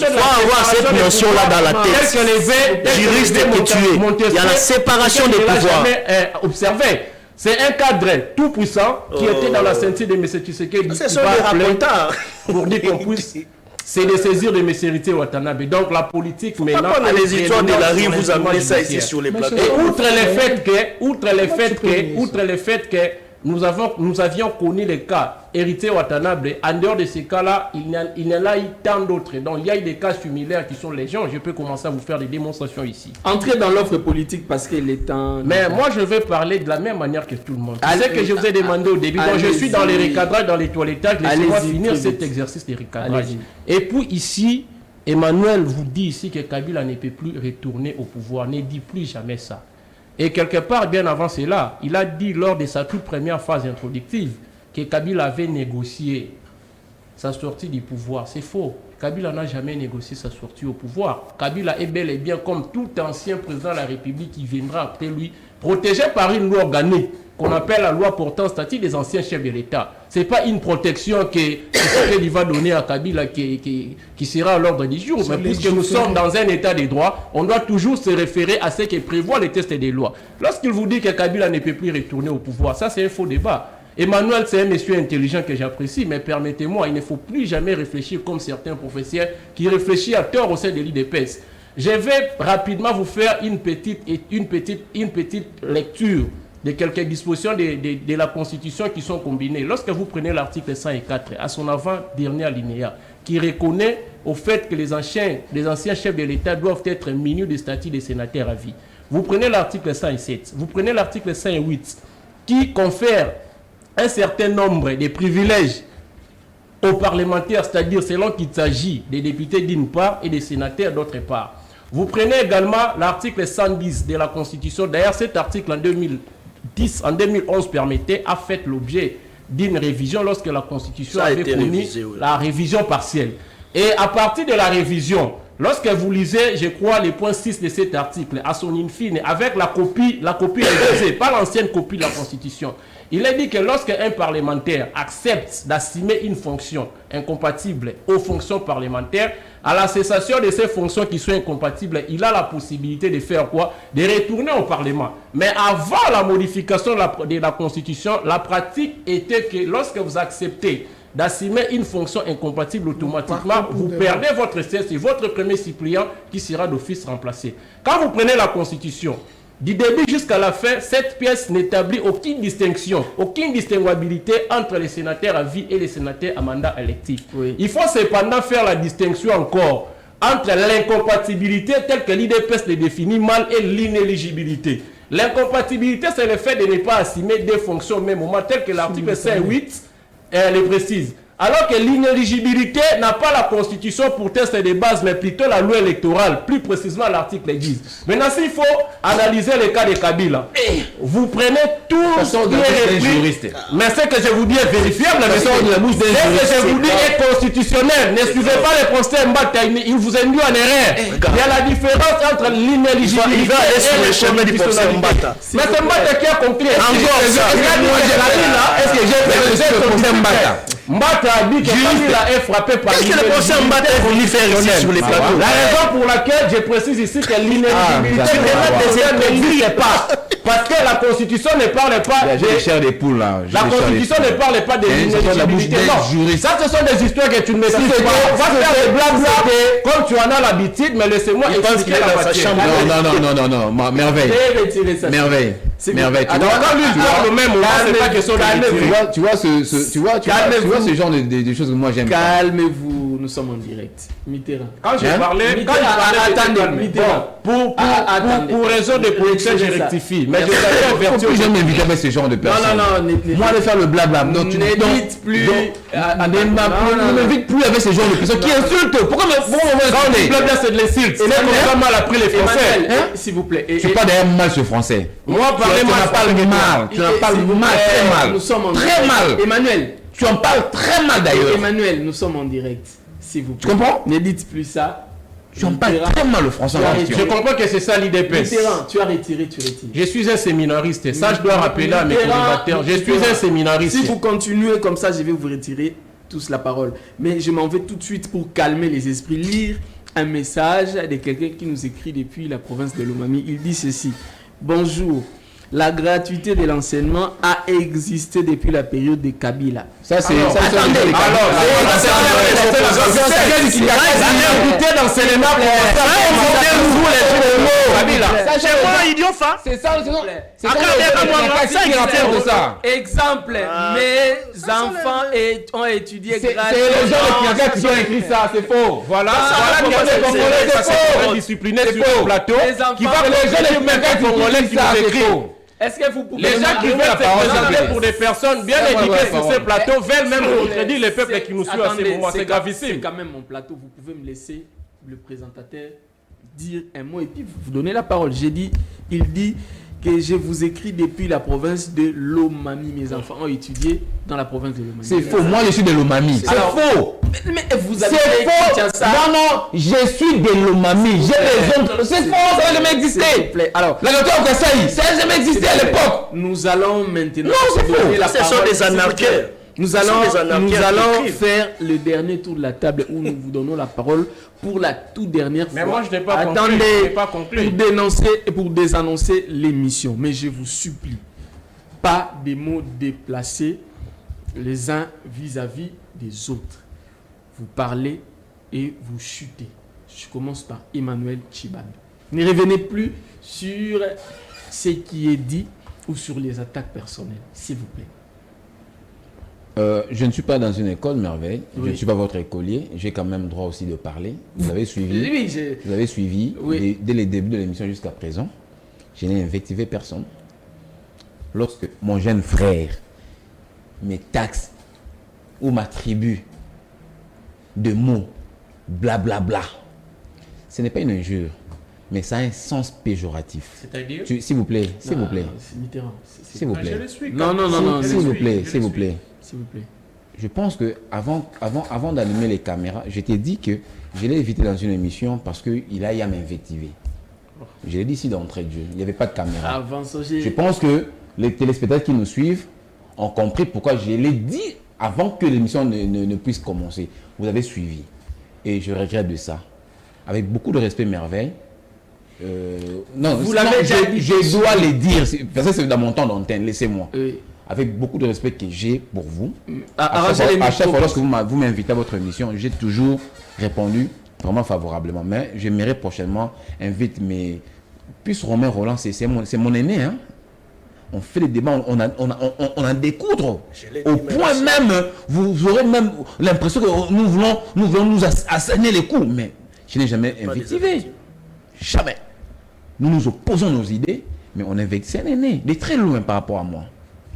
de la avoir cette notion-là dans la tête. Juriste que tu es. Il y a la séparation des pouvoirs. Observez. C'est un cadre tout puissant qui était dans la ceinture de M. Tshisekedi. C'est ça le rapporteur. Pour dire qu'on puisse. C'est de saisir de M. Héritier Watanabe. Donc la politique maintenant. Pourquoi les histoires de la rue vous amenez ça ici sur les plateaux? Et outre le fait que nous avions connu les cas Héritier Watanabe, en dehors de ces cas-là, il y en a eu tant d'autres. Donc il y a eu des cas similaires qui sont légion. Je peux commencer à vous faire des démonstrations ici. Entrez dans l'offre politique parce qu'il est temps. Mais moi je vais parler de la même manière que tout le monde. C'est ce que je vous ai demandé au début. Donc je suis dans les recadrages, dans les toilettages. Laissez-moi finir cet exercice de recadrage. Et puis ici, Emmanuel vous dit ici que Kabila ne peut plus retourner au pouvoir. Ne dit plus jamais ça. Et quelque part, bien avant cela, il a dit lors de sa toute première phase introductive que Kabila avait négocié sa sortie du pouvoir. C'est faux. Kabila n'a jamais négocié sa sortie au pouvoir. Kabila est bel et bien comme tout ancien président de la République qui viendra après lui, protégé par une loi organique qu'on appelle la loi portant statut des anciens chefs de l'État. Ce n'est pas une protection qu'il va donner à Kabila qui sera à l'ordre du jour. Mais puisque nous sommes dans un état de droit, on doit toujours se référer à ce que prévoient les textes des lois. Lorsqu'il vous dit que Kabila ne peut plus retourner au pouvoir, ça c'est un faux débat. Emmanuel, c'est un monsieur intelligent que j'apprécie, mais permettez-moi, il ne faut plus jamais réfléchir comme certains professeurs qui réfléchissent à tort au sein de l'IDPS. Je vais rapidement vous faire une petite lecture de quelques dispositions de la Constitution qui sont combinées. Lorsque vous prenez l'article 104, à son avant-dernier alinéa, qui reconnaît au fait que les anciens chefs de l'État doivent être munis des statuts des sénateurs à vie. Vous prenez l'article 107, vous prenez l'article 108, qui confère un certain nombre de privilèges aux parlementaires, c'est-à-dire selon qu'il s'agit des députés d'une part et des sénateurs d'autre part. Vous prenez également l'article 110 de la Constitution. D'ailleurs, cet article en 2011 a fait l'objet d'une révision lorsque la Constitution avait connu la révision partielle. Et à partir de la révision, lorsque vous lisez, je crois, le point 6 de cet article, à son infine, avec la copie révisée, pas l'ancienne copie de la Constitution, il est dit que lorsqu'un parlementaire accepte d'assumer une fonction incompatible aux fonctions parlementaires, à la cessation de ces fonctions qui sont incompatibles, il a la possibilité de faire quoi? De retourner au Parlement. Mais avant la modification de la Constitution, la pratique était que lorsque vous acceptez d'assumer une fonction incompatible, automatiquement, vous perdez votre siège et votre premier suppléant qui sera d'office remplacé. Quand vous prenez la Constitution, du début jusqu'à la fin, cette pièce n'établit aucune distinction, aucune distinguabilité entre les sénateurs à vie et les sénateurs à mandat électif. Oui. Il faut cependant faire la distinction encore entre l'incompatibilité telle que l'IDPS le définit mal et l'inéligibilité. L'incompatibilité, c'est le fait de ne pas assumer des fonctions au même moment, tel que l'article 5.8 le précise. Alors que l'inéligibilité n'a pas la Constitution pour test de base, mais plutôt la loi électorale, plus précisément l'article 10. Maintenant, s'il faut analyser le cas de Kabila, vous prenez tout ce qui est repris, mais ce que je vous dis est vérifiable, mais ce que je vous dis est constitutionnel. Ne suivez pas les conseils Mbata, il vous induit en erreur. Il y a la différence entre l'inéligibilité et le chemin du professeur Mbata. Mais c'est Mbata qui a compris. Est-ce que j'ai fait le conseil Mbata? Mbata a dit que Kabila est frappé par l'inéligibilité. Qu'est-ce que le procès Mbata est venu faire ici sur les plateaux? La raison pour laquelle je précise ici que l'inéligibilité n'existe pas. Parce que la Constitution ne parle pas de... La Constitution ne parle pas de l'inéligibilité. Non, ça ce sont des histoires que tu ne maîtrises pas. On va faire des blabla comme tu en as l'habitude, mais laissez-moi expliquer la matière. Non, merveille. Merveille. Alors quand lui parle au même moment, c'est pas question de... Tu vois ce genre de choses que moi j'aime. Calmez-vous, nous sommes en direct. Mitterrand. Quand j'ai parlé, pour raison de politique, je rectifie. Mais je savais vertu. Je m'invite avec ce genre de personnes. Non. Moi de faire le blabla. Ne dites plus. Ne m'invite plus avec ce genre de personnes qui insultent. Pourquoi quand on dit blabla, c'est de l'insulte. C'est comme mal appris les Français. S'il vous plaît. Tu parles d'ailleurs mal ce français. Moi, parler mal. Tu en parles mal, très mal. Nous sommes en très mal. Emmanuel. Tu en parles très mal d'ailleurs. Emmanuel, nous sommes en direct. S'il vous plaît. Tu comprends? Ne dites plus ça. Tu en parles très mal le français. Je comprends que c'est ça l'IDPS. Mitterrand, tu as retiré, tu retires. Je suis un séminariste. Ça, je dois rappeler à mes collaborateurs. Je suis un séminariste. Si vous continuez comme ça, je vais vous retirer tous la parole. Mais je m'en vais tout de suite pour calmer les esprits. Lire un message de quelqu'un qui nous écrit depuis la province de Lomami. Il dit ceci. Bonjour. La gratuité de l'enseignement a existé depuis la période de Kabila. Ça c'est... Attendez. Alors, la gratuité d'enseignement C'est quoi, idiot, ça? C'est ça, exemple, mes enfants ont étudié gratuitement. C'est les gens qui ont écrit ça, c'est faux. Voilà discipliné sur le plateau qui va les gens congolais qui nous écrivent. Est-ce que vous pouvez... Les gens qui veulent se présenter pour des personnes bien éduquées sur ces plateaux veulent même contredire les peuples qui nous suivent à ce moment. C'est gravissime. C'est quand même mon plateau. Vous pouvez me laisser le présentateur dire un mot et puis vous donner la parole. Il dit que je vous écris depuis la province de Lomami. Mes enfants ont étudié dans la province de Lomami. C'est faux. Moi, je suis de Lomami. C'est faux. Mais vous avez écrit ça. Non, je suis de Lomami. J'ai les autres. C'est faux. Ça n'a jamais existé. Alors, la docteur Kassaï, ça n'a jamais existé à l'époque. Nous allons maintenant... Non, c'est faux. Ce sont des anarchiques. Nous allons faire le dernier tour de la table où nous vous donnons la parole pour la toute dernière fois. Mais moi, je n'ai pas conclu. Pour désannoncer l'émission. Mais je vous supplie, pas des mots déplacés les uns vis-à-vis des autres. Vous parlez et vous chutez. Je commence par Emmanuel Tshibanda. Ne revenez plus sur ce qui est dit ou sur les attaques personnelles, s'il vous plaît. Je ne suis pas dans une école, Merveille. Oui. Je ne suis pas votre écolier. J'ai quand même droit aussi de parler. Vous avez suivi. Oui, Vous avez suivi Oui. dès le début de l'émission jusqu'à présent. Je n'ai invectivé personne. Lorsque mon jeune frère me taxe ou m'attribue de mots blablabla, ce n'est pas une injure, mais ça a un sens péjoratif. C'est-à-dire S'il vous plaît, s'il vous plaît, C'est Mitterrand. s'il vous Je plaît. le suis. Non, non, non, non. S'il vous plaît, s'il vous plaît. S'il vous plaît. Je pense que avant d'allumer les caméras, je t'ai dit que je l'ai évité dans une émission parce qu'il a à m'invectiver. Je l'ai dit ici d'entrée de jeu. Il n'y avait pas de caméra. Avant ça, Je pense que les téléspectateurs qui nous suivent ont compris pourquoi je l'ai dit avant que l'émission ne puisse commencer. Vous avez suivi. Et je regrette de ça. Avec beaucoup de respect, Merveille. Non, Vous l'avez déjà dit. je dois les dire. Parce que c'est dans mon temps d'antenne. Laissez-moi. Oui. Avec beaucoup de respect que j'ai pour vous. Arrangez les À chaque micros. fois, lorsque vous m'invitez à votre émission, j'ai toujours répondu vraiment favorablement. Mais j'aimerais prochainement inviter mes... Plus Romain Roland, c'est mon aîné. Hein? On fait les débats, on en découdre. Je l'ai dit, Au mais point merci. même, vous aurez même l'impression que nous voulons nous asséner les coups. Mais je n'ai jamais Pas des invectivé. invectives. Jamais. Nous nous opposons nos idées, mais on invite. C'est un aîné, il est très loin par rapport à moi.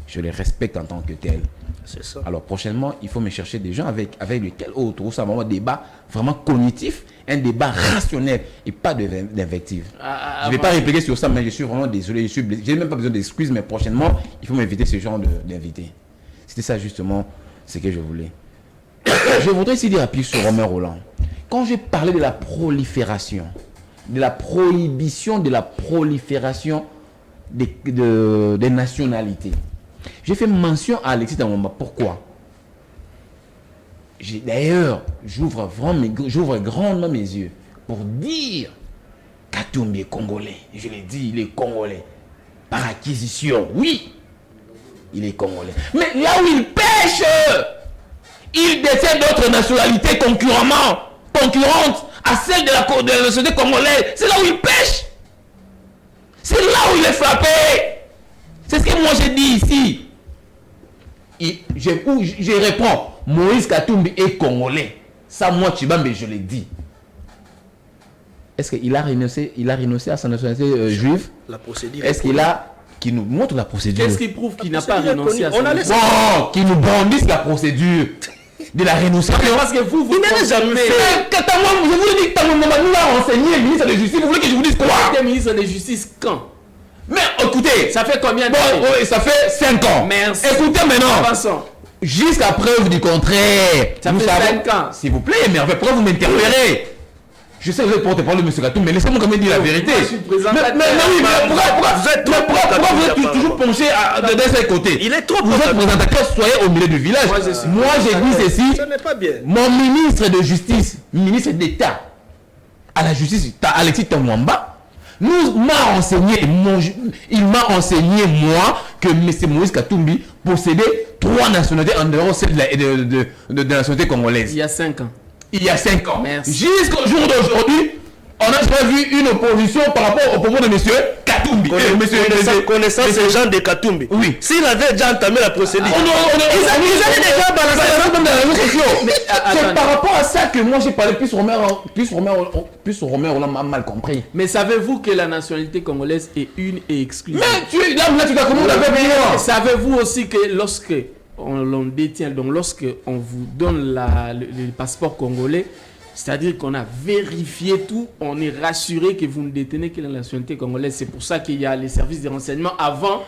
Je les respecte en tant que tel. C'est ça. Alors prochainement, il faut me chercher des gens avec lesquels autour ça va avoir un débat vraiment cognitif, un débat rationnel et pas d'invective. Je ne vais pas répliquer sur ça, mais je suis vraiment désolé. Je n'ai même pas besoin d'excuses, mais prochainement, il faut m'inviter ce genre d'invités. C'était ça justement ce que je voulais. Je voudrais aussi dire à Pierre sur Romain Roland. Quand j'ai parlé de la prolifération, de la prohibition de la prolifération des nationalités, j'ai fait mention à Alexis Tambomba. Pourquoi? D'ailleurs, j'ouvre grandement mes yeux pour dire Katumbi est congolais. Je l'ai dit, il est congolais. Par acquisition, oui, il est congolais. Mais là où il pêche, il détient d'autres nationalités concurrentes à celle de la société congolaise. C'est là où il pêche. C'est là où il est frappé. C'est ce que moi j'ai dit ici. Je réponds, Moïse Katumbi est congolais. Ça, moi, Tshibanda, je l'ai dit. Est-ce qu'il a renoncé à sa nationalité juive? La procédure. Est-ce qu'il a... Qui nous montre la procédure? Qu'est-ce qui prouve qu'il n'a pas procédure renoncé à connue. On a son laissé- Oh, qui nous brandissent la procédure de la rénonciation. Parce que vous Il n'a jamais fait. Je vous ai dit que nous a renseigné le ministre de la Justice. Vous voulez que je vous dise quoi? C'était ministre de Justice quand? Mais écoutez, Ça fait combien bon, d'années? oui, ça fait 5 ans. Merci. Écoutez maintenant. Avançons. Jusqu'à preuve du contraire. Ça nous fait savons- 5 ans. S'il vous plaît, merveille, pourquoi vous m'interférez? Je sais que vous êtes porte-parole de M. Katum, mais laissez-moi quand même dire la vérité. Moi, je suis présentateur. Mais oui, mais pourquoi Vous êtes trop pourquoi présentateur, vous êtes apparemment. toujours penché de ce côté? Il est trop Vous êtes présentateur, soyez au milieu du village. Moi, je suis Moi, j'ai dit ceci. Ce n'est pas bien. Mon ministre de justice, ministre d'État à la justice, Alexis Tambomba, m'a enseigné, il m'a enseigné, moi, que M. Moïse Katumbi possédait 3 nationalités en dehors celle de la nationalité congolaise. Il y a 5 ans. Il y a 5 ans. Merci. Jusqu'au jour d'aujourd'hui, on n'a jamais vu une opposition par rapport au propos de M. Katumbi. Connaissant ces gens de Katumbi. Oui. S'il avait déjà entamé la procédure. Ils allaient déjà balancer même dans les réseaux sociaux. attendez. C'est par rapport à ça que moi j'ai parlé plus Romain Roland m'a mal compris. Mais savez-vous que la nationalité congolaise est une et exclusive? Mais tu dois comment la faire Et savez-vous aussi que lorsque l'on détient, donc lorsque on vous donne le passeport congolais, c'est-à-dire qu'on a vérifié tout, on est rassuré que vous ne détenez que la nationalité congolaise. C'est pour ça qu'il y a les services de renseignement. Avant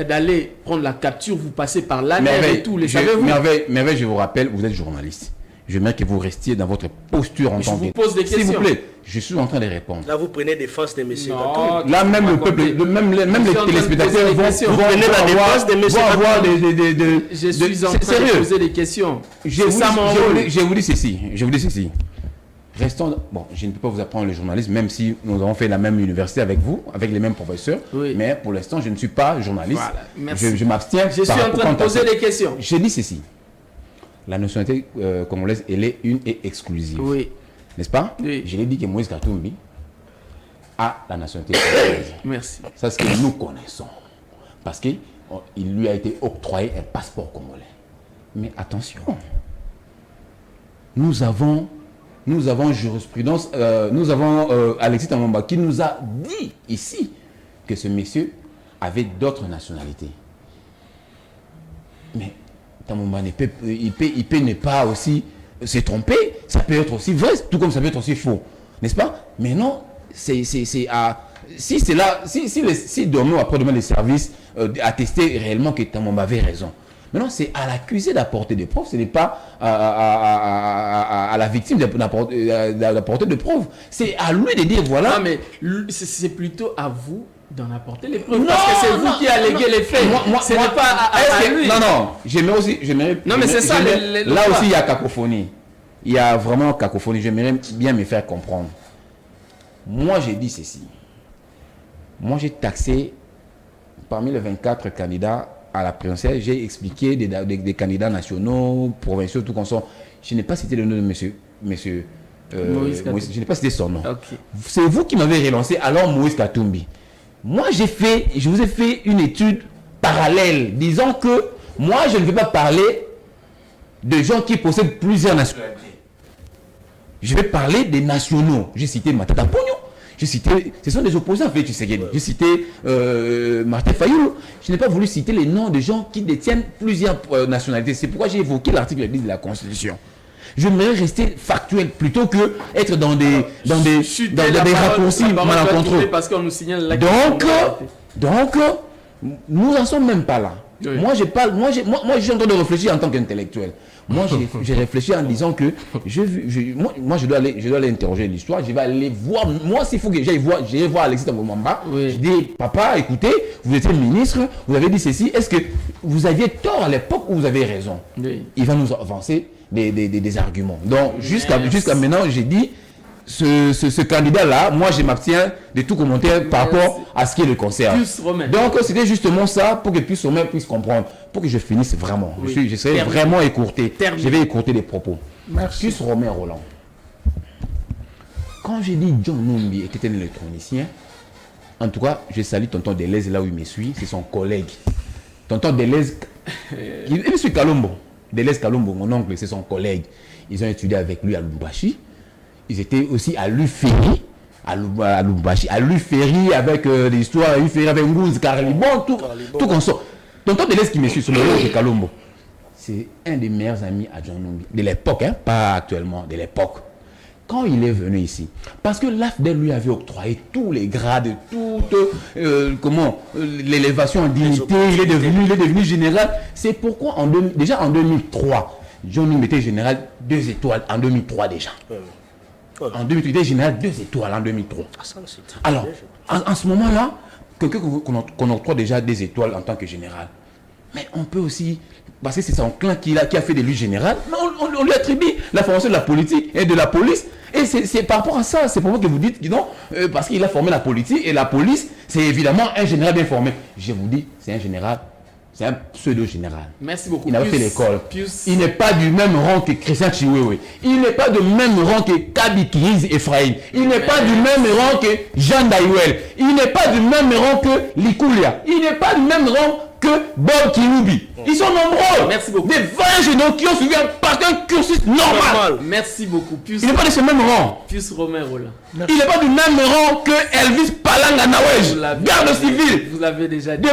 d'aller prendre la capture, vous passez par l'ANR et tout. Les savez-vous? Merveille, je vous rappelle, vous êtes journaliste. J'aimerais que vous restiez dans votre posture en Je tant vous que... pose des S'il vous questions. plaît, je suis en train de répondre. Là, vous prenez défense de M. Non, Katumbi. Là, même vous le peuple, racontez. même les Je suis en train de téléspectateurs poser des vont questions. vont Vous prenez la avoir- défense de M. vont avoir Katumbi. Je suis en train de Sérieux. poser des questions. Je C'est ça mon rôle. vous dis ceci. Restons. Bon, je ne peux pas vous apprendre le journalisme, même si nous avons fait la même université avec vous, avec les mêmes professeurs. Oui. Mais pour l'instant, je ne suis pas journaliste. Voilà, merci. Je m'abstiens. Je suis par en rapport train de quant à poser ça. des questions. Je dis ceci. la nationalité congolaise, elle est une et exclusive. Oui. N'est-ce pas? Oui. Je l'ai dit que Moïse Katumbi a la nationalité congolaise. Merci. Ça, c'est ce que nous connaissons. Parce qu'il lui a été octroyé un passeport congolais. Mais attention, nous avons jurisprudence, nous avons Alexis Tambomba qui nous a dit ici que ce monsieur avait d'autres nationalités. Mais Tambomba il peut ne pas aussi se tromper, ça peut être aussi vrai, tout comme ça peut être aussi faux, n'est-ce pas? Mais non, c'est à... Si c'est là, si demain ou après-demain les services attestaient réellement que Tambomba avait raison. Maintenant, c'est à l'accusé d'apporter des preuves, ce n'est pas à la victime d'apporter des preuves. C'est à lui de dire voilà. Ah, mais c'est plutôt à vous d'en apporter les preuves. Parce que c'est vous qui alléguez les faits. Ce n'est pas à lui. Non, j'aimerais aussi. Non, mais c'est ça. Là aussi, il y a cacophonie. Il y a vraiment cacophonie. J'aimerais bien me faire comprendre. Moi, j'ai dit ceci. Moi, j'ai taxé parmi les 24 candidats à la présidentielle, j'ai expliqué des candidats nationaux, provinciaux, tout comme ça. Je n'ai pas cité le nom de monsieur Moïse, je n'ai pas cité son nom. Okay. C'est vous qui m'avez relancé, alors Moïse Katumbi. Moi, je vous ai fait une étude parallèle, disant que moi, je ne vais pas parler de gens qui possèdent plusieurs nationalités. Je vais parler des nationaux. J'ai cité Matata Pogno. J'ai cité, ce sont des opposants en fait, tu sais. J'ai cité Martin Fayulu. Je n'ai pas voulu citer les noms de gens qui détiennent plusieurs nationalités. C'est pourquoi j'ai évoqué l'article 10 de la Constitution. Je voudrais rester factuel plutôt que être dans des raccourcis malencontreux. Parce qu'on nous signale là. Donc, nous n'en sommes même pas là. Oui. Moi, je suis en train de réfléchir en tant qu'intellectuel. Moi, j'ai réfléchi en disant que moi, je dois aller interroger l'histoire. Je vais aller voir. Moi, s'il faut que j'aille voir Alexis Tambomba. Oui. Je dis, papa, écoutez, vous étiez ministre, vous avez dit ceci. Est-ce que vous aviez tort à l'époque ou vous avez raison? Oui. Il va nous avancer des arguments. Donc, jusqu'à maintenant, j'ai dit, ce candidat-là, moi, je m'abstiens de tout commentaire par rapport à ce qui le concerne. Donc, c'était justement ça pour que Pius Romain puisse comprendre. Pour que je finisse vraiment. Oui. Je serai vraiment écourté. Je vais écourter les propos. Merci. Pius Romain Roland. Quand j'ai dit John Numbi était un électronicien, en tout cas, je salue tonton Deleuze là où il me suit. C'est son collègue. Tonton Deleuze, il suit Kalombo. Deleuze Kalombo, mon oncle, c'est son collègue. Ils ont étudié avec lui à Lubumbashi. Ils étaient aussi à l'UFERI, à Lubumbashi, à l'UFERI avec l'histoire, à l'UFERI avec Ngouz, Carlibon, tout comme ça. Tonton Deleuze qui me suit, sur le nom de Kalombo, c'est un des meilleurs amis à John Numbi, de l'époque, hein, pas actuellement, de l'époque. Quand il est venu ici, parce que l'AFDEL lui avait octroyé tous les grades, l'élévation en dignité, il est devenu général. C'est pourquoi déjà en 2003, John Numbi était général 2 étoiles en 2003 déjà. En 2003, il était général 2 étoiles en 2003. Alors, en ce moment-là, quelqu'un qu'on octroie déjà 2 étoiles en tant que général. Mais on peut aussi, parce que c'est son clan qui a fait de lui général, mais on lui attribue la formation de la politique et de la police. Et c'est par rapport à ça, c'est pour vous que vous dites que non, parce qu'il a formé la politique et la police, c'est évidemment un général bien formé. Je vous dis, c'est un général. C'est un pseudo-général. Merci beaucoup. Il n'a pas fait l'école. Il n'est pas du même rang que Christian Chiwewe. Il n'est pas du même rang que Kabi Kiriz Ephraim. Il n'est pas du même rang que Jean Daïwel. Il n'est pas du même rang que Likulia. Il n'est pas du même rang que Bob Kinubi. Ils sont nombreux. Merci beaucoup. Des 20 généraux qui ont suivi un cursus normal. Merci beaucoup. Il n'est pas de ce même rang. Pius Romain Roland. Il n'est pas du même rang que Elvis Palanga Nawej, garde civile. Vous l'avez déjà dit.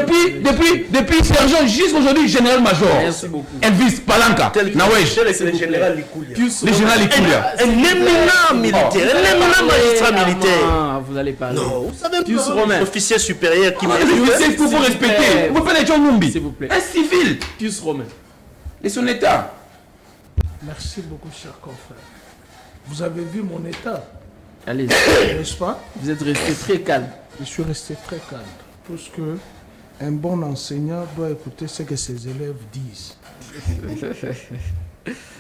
Depuis sergent jusqu'à aujourd'hui, général-major. Merci beaucoup. Elvis Palanga Nawej. C'est le général Likulia. Le général Likulia. Un éminent militaire, un éminent magistrat militaire. Vous allez parler. Non, vous savez Pius Romain. Officier supérieur qui m'a dit. Il faut respecter. Vous faites John Numbi. S'il vous plaît. Un civil. Pius Romain. Et son état. Merci beaucoup, cher confrère. Vous avez vu mon état. Allez-y. N'est-ce pas? Vous êtes resté très calme. Je suis resté très calme. Parce que un bon enseignant doit écouter ce que ses élèves disent.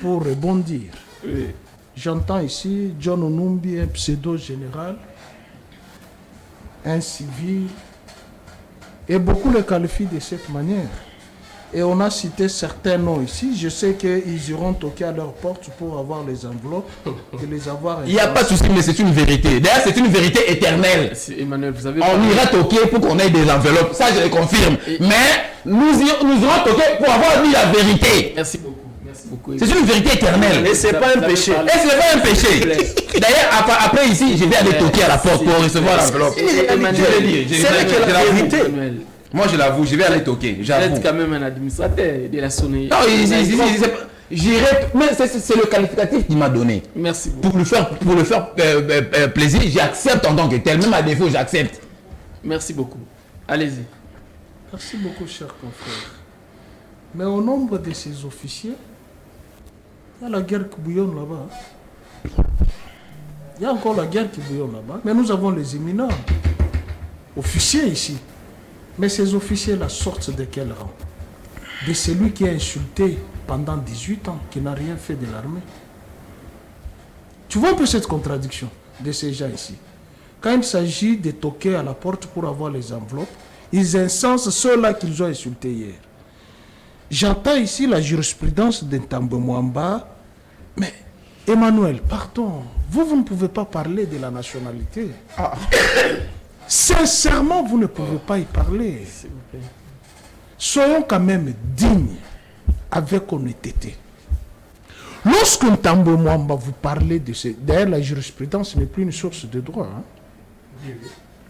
Pour rebondir. Oui. J'entends ici John Numbi, un pseudo-général, un civil, et beaucoup le qualifient de cette manière. Et on a cité certains noms ici. Je sais qu'ils iront toquer à leur porte pour avoir les enveloppes et les avoir... Il n'y a pas de souci, mais c'est une vérité. D'ailleurs, c'est une vérité éternelle. Emmanuel, vous avez... On ira toquer pour qu'on ait des enveloppes. Ça, je le confirme. Mais nous irons toquer pour avoir dit la vérité. Merci beaucoup. C'est une vérité éternelle. Et c'est pas un péché. Et ce n'est pas un péché. D'ailleurs, après ici, je vais aller toquer à la porte pour recevoir l'enveloppe. Je l'ai dit. C'est la vérité. Moi, je l'avoue, je vais aller toquer. Vous êtes quand même un administrateur de la sonnerie. Non, j'irai. Mais c'est le qualificatif qu'il m'a donné. Merci beaucoup. Pour le faire plaisir, j'accepte en tant que tel. Même à défaut, j'accepte. Merci beaucoup. Allez-y. Merci beaucoup, cher confrère. Mais au nombre de ces officiers, il y a la guerre qui bouillonne là-bas. Il y a encore la guerre qui bouillonne là-bas. Mais nous avons les éminents officiers ici. Mais ces officiers-là sortent de quel rang? De celui qui a insulté pendant 18 ans, qui n'a rien fait de l'armée. Tu vois un peu cette contradiction de ces gens ici. Quand il s'agit de toquer à la porte pour avoir les enveloppes, ils incensent ceux-là qu'ils ont insultés hier. J'entends ici la jurisprudence de Ntambwe Mwamba. Mais Emmanuel, pardon, vous ne pouvez pas parler de la nationalité. Sincèrement, vous ne pouvez pas y parler. S'il vous plaît. Soyons quand même dignes, avec honnêteté. Lorsque Ntambwe Mwamba vous parlez de ce... D'ailleurs, la jurisprudence n'est plus une source de droit. Il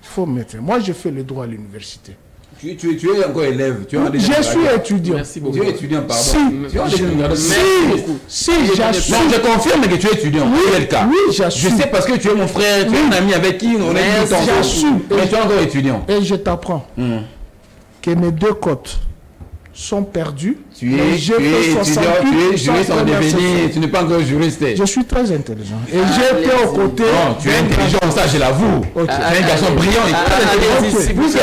faut mettre... Moi, j'ai fait le droit à l'université. Tu es encore élève. Je suis étudiant. Merci beaucoup. Tu es étudiant, pardon. Si, j'assume. Non, je confirme que tu es étudiant. Oui, c'est le cas. Oui, j'assume. Je sais parce que tu es mon frère, tu es un ami avec qui on est tout j'assume. Mais tu es encore étudiant. Et je t'apprends que mes deux côtes sont perdues. Tu es étudiant, tu es juriste en devenir, tu n'es pas encore juriste. Je suis très intelligent. Et j'ai été aux côtés. Non, tu es intelligent, ça je l'avoue. Tu es un garçon brillant et très intelligent.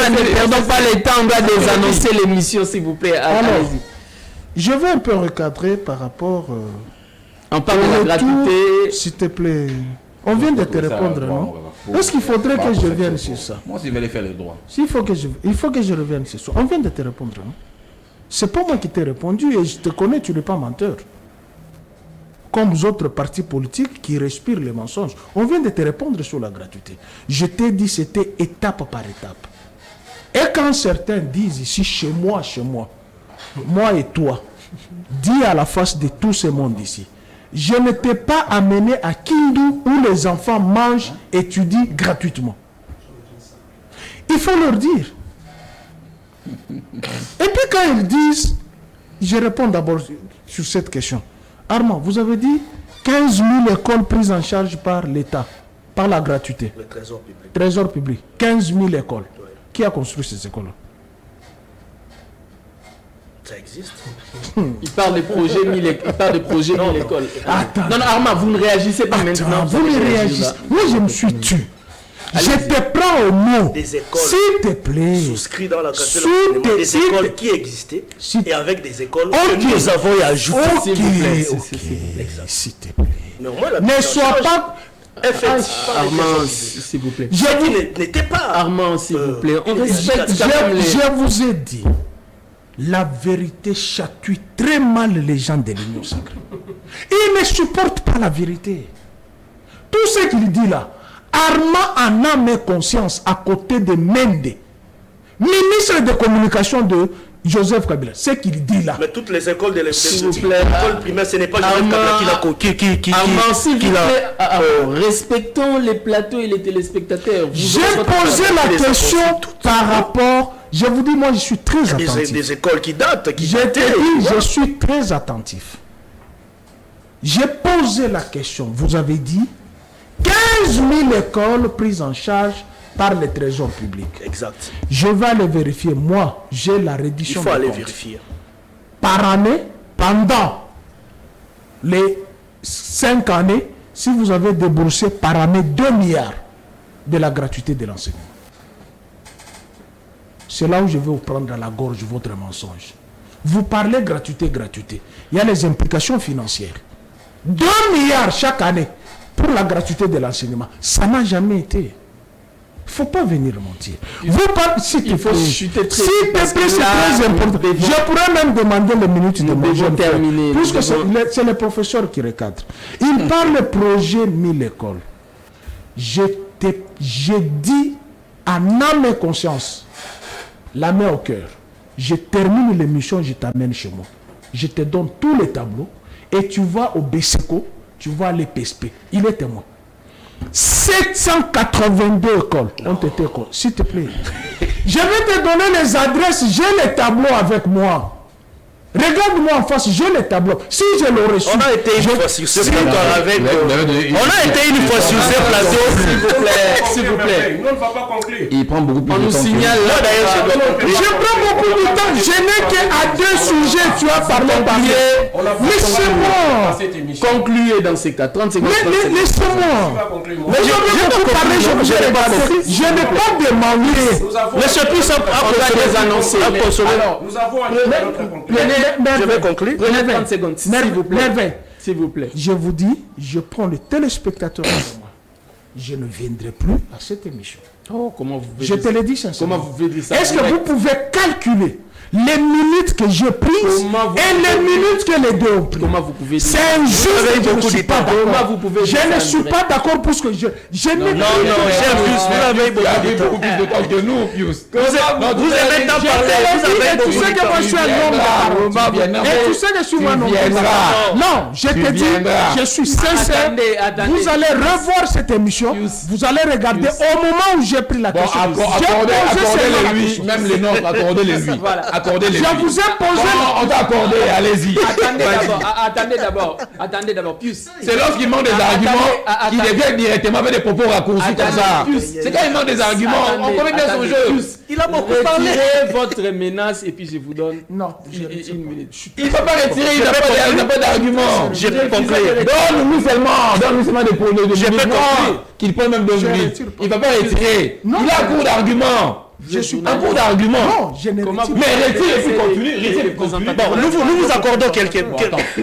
Ne perdons pas le temps, on doit désannoncer l'émission, s'il vous plaît. Alors, je vais un peu recadrer par rapport. On parle de la gratuité. S'il te plaît. On vient de te répondre, non? Est-ce qu'il faudrait que je vienne sur ça? Moi, je vais aller faire le droit. Il faut que je revienne sur ça. On vient de te répondre, non? C'est pas moi qui t'ai répondu et je te connais, tu n'es pas menteur. Comme d'autres partis politiques qui respirent les mensonges. On vient de te répondre sur la gratuité. Je t'ai dit c'était étape par étape. Et quand certains disent ici, chez moi, moi et toi, dis à la face de tout ce monde ici, je ne t'ai pas amené à Kindu où les enfants mangent, étudient gratuitement. Il faut leur dire. Et puis quand ils disent, je réponds d'abord sur cette question. Armand, vous avez dit 15 000 écoles prises en charge par l'État, par la gratuité. Le trésor public. Trésor public. 15 000 écoles. Ouais. Qui a construit ces écoles-là? Ça existe. Il parle de projet 1000 écoles. Non, Armand, vous ne réagissez pas maintenant. Vous ne réagissez. Moi, je me suis tué. Je te prends au mot. Des écoles. S'il te plaît. Souscrit dans la catégorie des écoles qui existaient et avec des écoles que nous avons ajoutées. S'il te plaît. Ne sois pas. Armand, s'il vous plaît. N'était pas. Armand, s'il vous plaît. On respecte. Je vous ai dit. La vérité chatouille très mal les gens de l'Union sacrée. Ils ne supportent pas la vérité. Tout ce qu'il dit là, Armand en a mes conscience à côté de Mende, ministre de communication de Joseph Kabila. Ce qu'il dit là. Mais toutes les écoles de l'école primaire, ce n'est pas Joseph Kabila qui Armand, s'il vous plaît, respectons les plateaux et les téléspectateurs. J'ai posé la question par rapport. Je vous dis, moi, je suis très attentif. Des écoles qui datent, qui je te dis, je suis très attentif. J'ai posé la question. Vous avez dit 15 000 écoles prises en charge par le trésor public. Exact. Je vais aller vérifier. Moi, j'ai la reddition. Il faut aller vérifier. Par année, pendant les 5 années, si vous avez déboursé par année 2 milliards de la gratuité de l'enseignement. C'est là où je vais vous prendre à la gorge votre mensonge. Vous parlez gratuité. Il y a les implications financières. 2 milliards chaque année pour la gratuité de l'enseignement. Ça n'a jamais été. Il ne faut pas venir mentir. Vous parlez, Il faut chuter très s'il te plaît, c'est très important. Je pourrais même demander les minutes de mon jeune frère, puisque c'est le professeur qui recadre. Il parle de projet 1000 écoles. J'ai dit en âme et conscience, la main au cœur, je termine l'émission, je t'amène chez moi. Je te donne tous les tableaux et tu vas au BSECO, tu vas à l'EPSP. Il est témoin. 782 écoles ont été écoles. S'il te plaît. Je vais te donner les adresses. J'ai les tableaux avec moi. Regarde-moi en face, j'ai les tableaux. Si je l'aurais su. On a été une fois sur ce plateau avec. On a été une fois sur ce plateau, s'il vous plaît. S'il vous plaît. On ne va pas conclure. Il prend beaucoup plus On de nous temps. signale là d'ailleurs, je dois conclure. Je prends beaucoup de temps. Je n'ai qu'à 2 sujets. Tu as parlé parler. Laissez-moi. Concluez dans ces cas. 30 secondes. Laissez-moi. Mais je veux beaucoup parler. Je n'ai pas demandé. Monsieur Puissant a les annoncer. Nous avons un autre conclusion. Je vais conclure. Prenez 30 secondes, s'il vous plaît. Merveille. S'il vous plaît. Je vous dis, je prends le téléspectateur avec moi. Je ne viendrai plus à cette émission. Oh, comment vous Je te le dis sincèrement. Comment vous pouvez dire ça? Est-ce que vous pouvez calculer les minutes que j'ai prises et les minutes que les deux ont prises? Comment vous pouvez dire C'est injuste. Je ne suis pas d'accord. Comment vous pouvez dire Je ne ça, suis André? pas d'accord pour ce que je n'ai Non, cher Pius, vous avez beaucoup beaucoup plus de temps que nous, Pius. Vous avez tant parlé, vous avez tu sais que moi je suis un homme de parole. Et tu sais que je suis un homme de parole. Non, je te dis, je suis sincère. Attendez. Vous allez revoir cette émission. Vous allez regarder au moment où j'ai pris la Bon, question. accordez-les lui, même les nôtres, accordez-les lui. Accordez-les lui. Je vous ai posé. On t'a accordé, allez-y. Attendez d'abord, Pius. C'est lorsqu'il manque des arguments qu'il devient directement avec des propos raccourcis comme ça. C'est quand il manque des arguments, on connaît bien son jeu. Il a beaucoup parlé. Retirez votre menace et puis je vous donne Non, une minute. Il ne peut pas retirer, il n'a pas d'argument. Je vais conclure. Donne-nous seulement des propos de Je peux conclure. qu'il prenne même 2 minutes. Il ne va pas retirer. Il a un cours d'argument. Je suis un cours d'argument. Non, je ne Comment retire vous- pas. Mais retire et puis continue. Retire et continue. Bon, nous vous accordons quelques.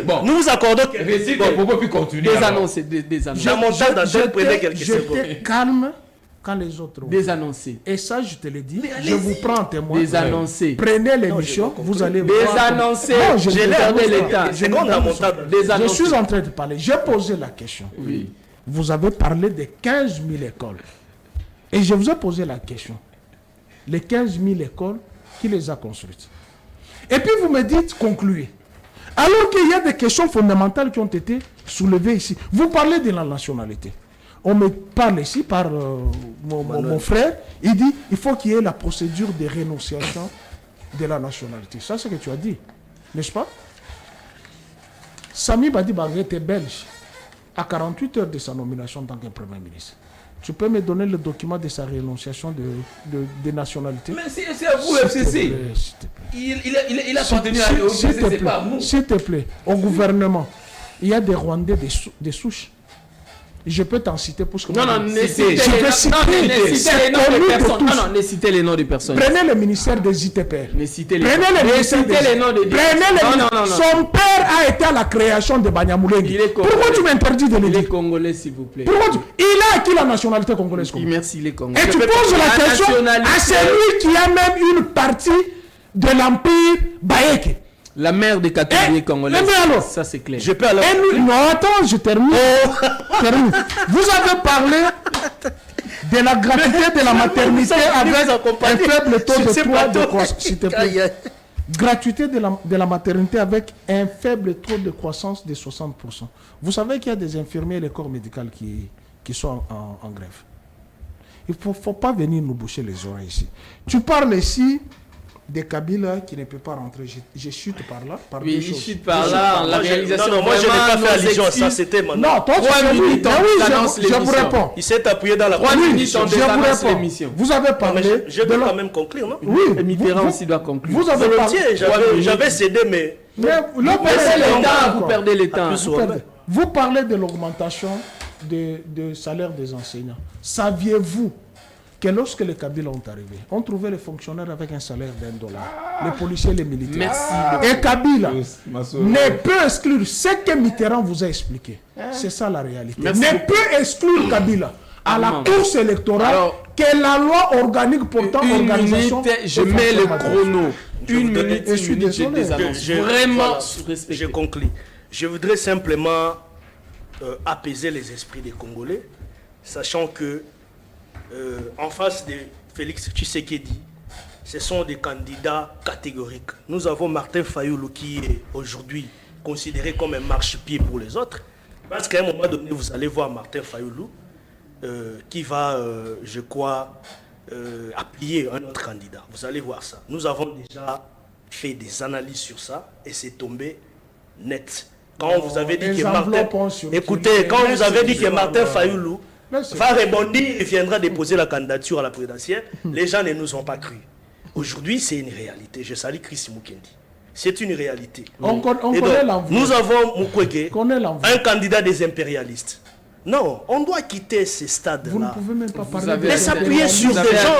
Bon. Nous vous accordons. Retire et pourquoi puis continue. Des alors. annonces, des annonces. Dans mon temps d'antenne, prenez quelques secondes. J'étais calme quand les autres ont. Des annoncés. Et ça, je te l'ai dit, je vous prends en témoin. Des annoncés. Prenez l'émission, vous allez Des voir. annoncés. Non, je J'ai ne l'air de vous- l'État. je ne Seconde à vous- mon temps. Des Je annoncés. suis en train de parler. J'ai posé la question. Oui. Vous avez parlé de 15 000 écoles. Et je vous ai posé la question. Les 15 000 écoles, qui les a construites? Et puis vous me dites, concluez. Alors qu'il y a des questions fondamentales qui ont été soulevées ici. Vous parlez de la nationalité. On me parle ici par mon frère. Il dit, il faut qu'il y ait la procédure de rénonciation de la nationalité. Ça, c'est ce que tu as dit. N'est-ce pas? Sami Badi Bargué était belge. À 48 heures de sa nomination en tant que Premier ministre. Tu peux me donner le document de sa rénonciation de nationalité? Mais c'est à vous, FCC. Il a appartenu au FCC, c'est pas à nous. S'il te plaît, au gouvernement, il y a des Rwandais des souches. Je peux t'en citer pour ce que Non, vous ne dites. citez Je peux citer. les noms de personnes. Non, ne citez les noms de personnes. Prenez le ministère des ITPR. Ne citez les Prenez le ministère citez les noms de Prenez Son père a été à la création de Banyamulenge. Il est congolais. Pourquoi tu m'interdis de le Il est dire? congolais, s'il vous plaît. Pourquoi il a acquis la nationalité congolaise? Merci, il est congolais. Et tu poses la question à celui qui a même une partie de l'empire Bayeke. La mère des catholiques congolais. mais alors, ça c'est clair. Je peux alors. Non, attends, je termine. Termine. Vous avez parlé de la gratuité de la maternité avec un faible taux de croissance. S'il te plaît. Gratuité de la maternité avec un faible taux de croissance de 60%. Vous savez qu'il y a des infirmiers et les corps médicaux qui sont en grève. Il ne faut pas venir nous boucher les oreilles ici. Tu parles ici des Kabila qui ne peut pas rentrer. Je chute par là. Oui, il chute par là. La réalisation. Non, moi je n'ai pas fait allusion à ça. C'était maintenant. Non, toi, 3 minutes, je vous réponds. Il s'est appuyé dans la 3 minutes, Je on vous désannonce réponds. l'émission. Vous avez parlé. Je peux quand même conclure, non? Oui, Mitterrand aussi doit conclure. Vous avez parlé. Volontiers, j'avais cédé, mais. Mais Vous perdez le temps. Vous parlez de l'augmentation de salaire des enseignants. Saviez-vous que lorsque les Kabila ont arrivé, on trouvait les fonctionnaires avec un salaire $1, les policiers, les militaires. Merci. Et Kabila ne peut exclure ce que Mitterrand vous a expliqué. C'est ça la réalité. Ne peut exclure Kabila. à la course électorale que la loi organique portant organisation. Je mets le chrono. Une minute, je désannonce. Vraiment, je conclue. Je voudrais simplement apaiser les esprits des Congolais, sachant que en face de Félix Tshisekedi, ce sont des candidats catégoriques. Nous avons Martin Fayoulou qui est aujourd'hui considéré comme un marchepied pour les autres, parce qu'à un moment donné, vous allez voir Martin Fayoulou qui va, je crois, appuyer un autre candidat. Vous allez voir ça. Nous avons déjà fait des analyses sur ça et c'est tombé net. Quand vous avez dit que Martin... Écoutez, quand vous avez dit que Martin Fayoulou va rebondir et viendra déposer la candidature à la présidentielle, les gens ne nous ont pas cru. Aujourd'hui, c'est une réalité. Je salue Chris Mukendi. C'est une réalité. On connaît l'envoi. Nous avons Mukwege, un candidat des impérialistes. Non, on doit quitter ces stades-là. Vous ne pouvez même pas parler mais s'appuyer sur des gens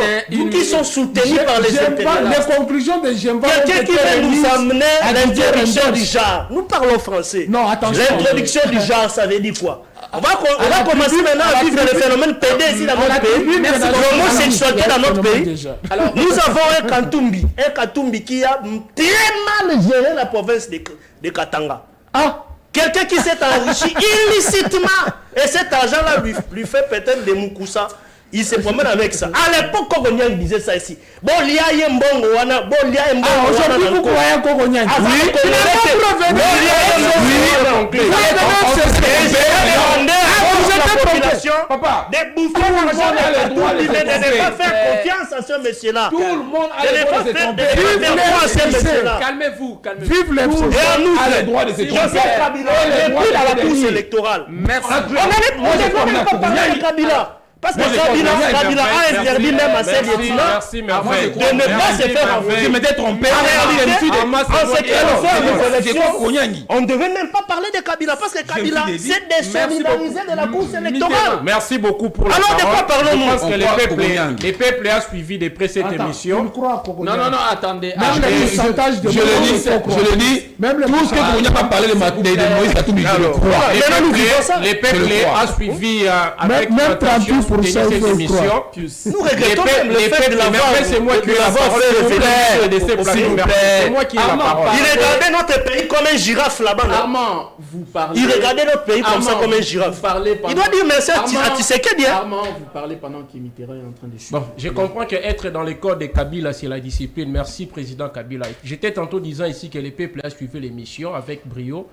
qui sont soutenus par les impérialistes. Les conclusions de Jemba. Quelqu'un qui va nous amener à l'introduction du genre. Nous parlons français. Non, attention. L'introduction du genre, ça veut dire quoi? On va commencer maintenant à vivre le phénomène PD ici dans notre pays. L'homosexualité dans notre pays. Nous avons un Katumbi qui a très mal géré la province de Katanga. Quelqu'un qui s'est enrichi illicitement. Et cet argent-là lui fait peut-être des moukoussa. Il se promène avec ça. À l'époque, Kogonian disait ça ici. Bon, il y a un bon wana. Bon, il y a un bon wana. Aujourd'hui, vous croyez un Kogonian. Oui, il n'a pas prouvé. Papa, des bouffons, ne pas faire confiance à ce monsieur-là. Tout le monde a le droit de se tromper. Calmez-vous. Vive les Tout le monde a le droit de se tromper. Joseph Kabila n'est plus dans la course électorale. Merci. On ne peut même pas parler de Kabila. Parce que Kabila a interdit même à ses lieutenants de ne pas se faire envoyer. Je m'étais trompé. En réalité, en ce qui concerne les élections, on ne devait même pas parler de Kabila parce que Kabila s'est désolidarisé de la course électorale. Merci beaucoup pour la parole. Alors de quoi parlons-nous? Je pense que les peuples ont suivi de près cette émission. Non, attendez. Même le pourcentage de... Je le dis, tout ce que Kounia va parler de Moïse Katumbi, je le crois. Les peuples ont suivi avec attention cette émission. Nous regrettons même le fait de l'avoir. C'est moi qui ai la parole. C'est moi qui ai la parole. Il regardait notre pays comme un girafe là-bas. Armand, vous parlez. Il regardait notre pays comme ça, comme un girafe. Il doit dire merci à Tshisekedi. Armand, vous parlez pendant que Mitterrand est en train de chuter. Bon, je comprends qu'être dans les codes de Kabila, c'est la discipline. Merci, président Kabila. J'étais tantôt disant ici que les peuples ont suivi l'émission avec brio.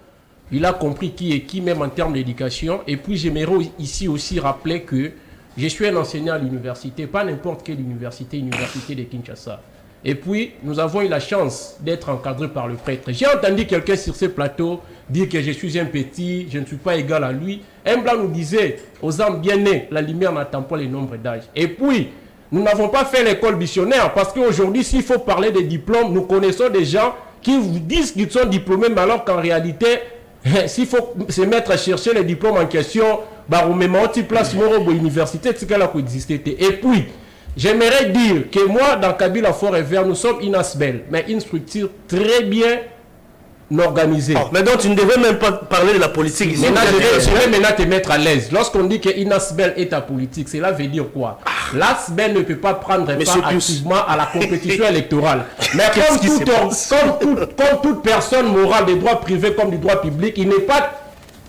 Il a compris qui est qui, même en termes d'éducation. Et puis, j'aimerais ici aussi rappeler que je suis un enseignant à l'université, pas n'importe quelle université de Kinshasa. Et puis, nous avons eu la chance d'être encadrés par le prêtre. J'ai entendu quelqu'un sur ce plateau dire que je suis un petit, je ne suis pas égal à lui. Un blanc nous disait, aux âmes bien nées, la lumière n'attend pas les nombres d'âge. Et puis, nous n'avons pas fait l'école missionnaire parce qu'aujourd'hui, s'il faut parler des diplômes, nous connaissons des gens qui vous disent qu'ils sont diplômés, mais alors qu'en réalité, s'il faut se mettre à chercher les diplômes en question, place université, c'est qu'elle a coexisté. Et puis, j'aimerais dire que moi, dans Kabila Fort et Vert, nous sommes une ASBEL, mais une structure très bien organisée. Mais donc, tu ne devais même pas parler de la politique ici. Je vais maintenant te mettre à l'aise. Lorsqu'on dit qu'une ASBEL est apolitique, cela veut dire quoi? L'ASBEL ne peut pas prendre part activement à la compétition électorale. Mais comme toute personne morale des droits privés comme du droit public, il n'est pas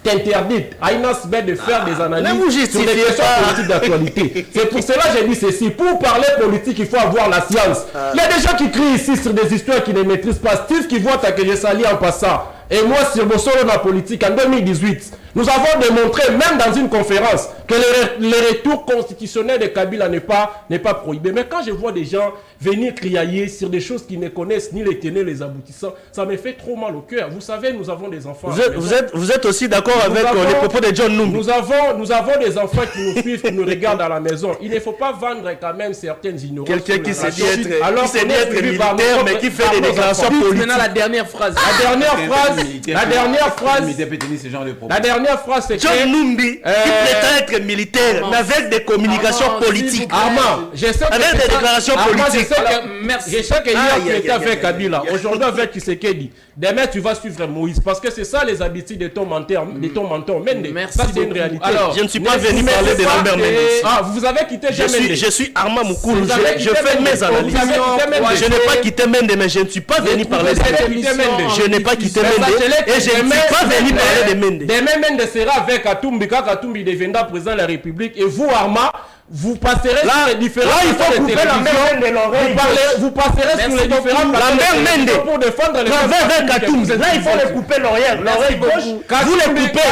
interdite à une ASBEL de faire des analyses sur les questions politiques d'actualité. C'est pour cela que j'ai dit ceci. Pour parler politique, il faut avoir la science. Il y a des gens qui crient ici sur des histoires qu'ils ne maîtrisent pas. Steve qui voit que je salis en passant. Et moi, sur mon solo de la politique, en 2018, nous avons démontré, même dans une conférence, que le retour constitutionnel de Kabila n'est pas prohibé. Mais quand je vois des gens venir criailler sur des choses qu'ils ne connaissent ni les tenants, les aboutissants, ça me fait trop mal au cœur. Vous savez, nous avons des enfants. Vous êtes aussi d'accord avec les propos de John Numbi? Nous avons des enfants qui nous suivent, qui nous regardent à la maison. Il ne faut pas vendre quand même certaines ignorances. Quelqu'un qui s'est dit être militaire, mais qui fait des déclarations politiques. Maintenant, la dernière phrase. La dernière dernière phrase, c'est que... John Numbi, qui prétend être militaire, mais avec des communications politiques. Armand, je sais que avec des déclarations politiques. Je sais que hier, tu étais avec Kabila. Aujourd'hui, avec Tshisekedi. Demain, tu vas suivre Moïse. Parce que c'est ça les habitudes de ton mentor. Mende. Merci Ça, c'est beaucoup. une réalité. Alors, je ne suis pas venu parler de Lambert Mende. Ah, vous avez quitté Je suis Armand Moukoulou. Vous avez Je quitté fais Mende. mes analyses. Vous avez quitté Mende. Je n'ai pas quitté Mende, mais je ne suis pas venu parler de Mende. Je n'ai pas quitté Mende et je ne suis pas venu parler de Mende. Demain, Mende sera avec Katumbi quand Katumbi deviendra président de la République. Et vous, Armand, vous passerez sur les différents... Là, il faut couper Lambert Mende l'oreille. Vous passerez sur les différents... Lambert Mende pour défendre les... avec Katumbi. Là, il faut les couper l'oreille gauche. Vous les coupez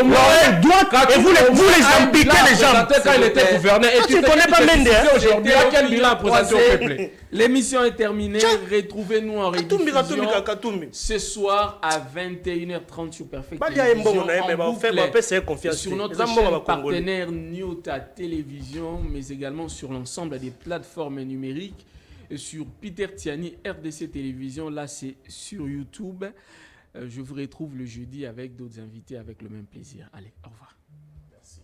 l'oreille droite et vous les impliquez les jambes. Quand il était gouverneur. Et tu ne connais pas Mende. Aujourd'hui, à quel bilan présenter au peuple? L'émission est terminée. Retrouvez-nous en Katumbi, rediffusion ce soir à 21h30 sur Perfect Bah, Télévision, mais en boucle, confiance sur notre Les chaîne Congolais. partenaire Nyota Télévision, mais également sur l'ensemble des plateformes numériques, et sur Peter Tiani RDC Télévision. Là, c'est sur YouTube. Je vous retrouve le jeudi avec d'autres invités avec le même plaisir. Allez, au revoir. Merci.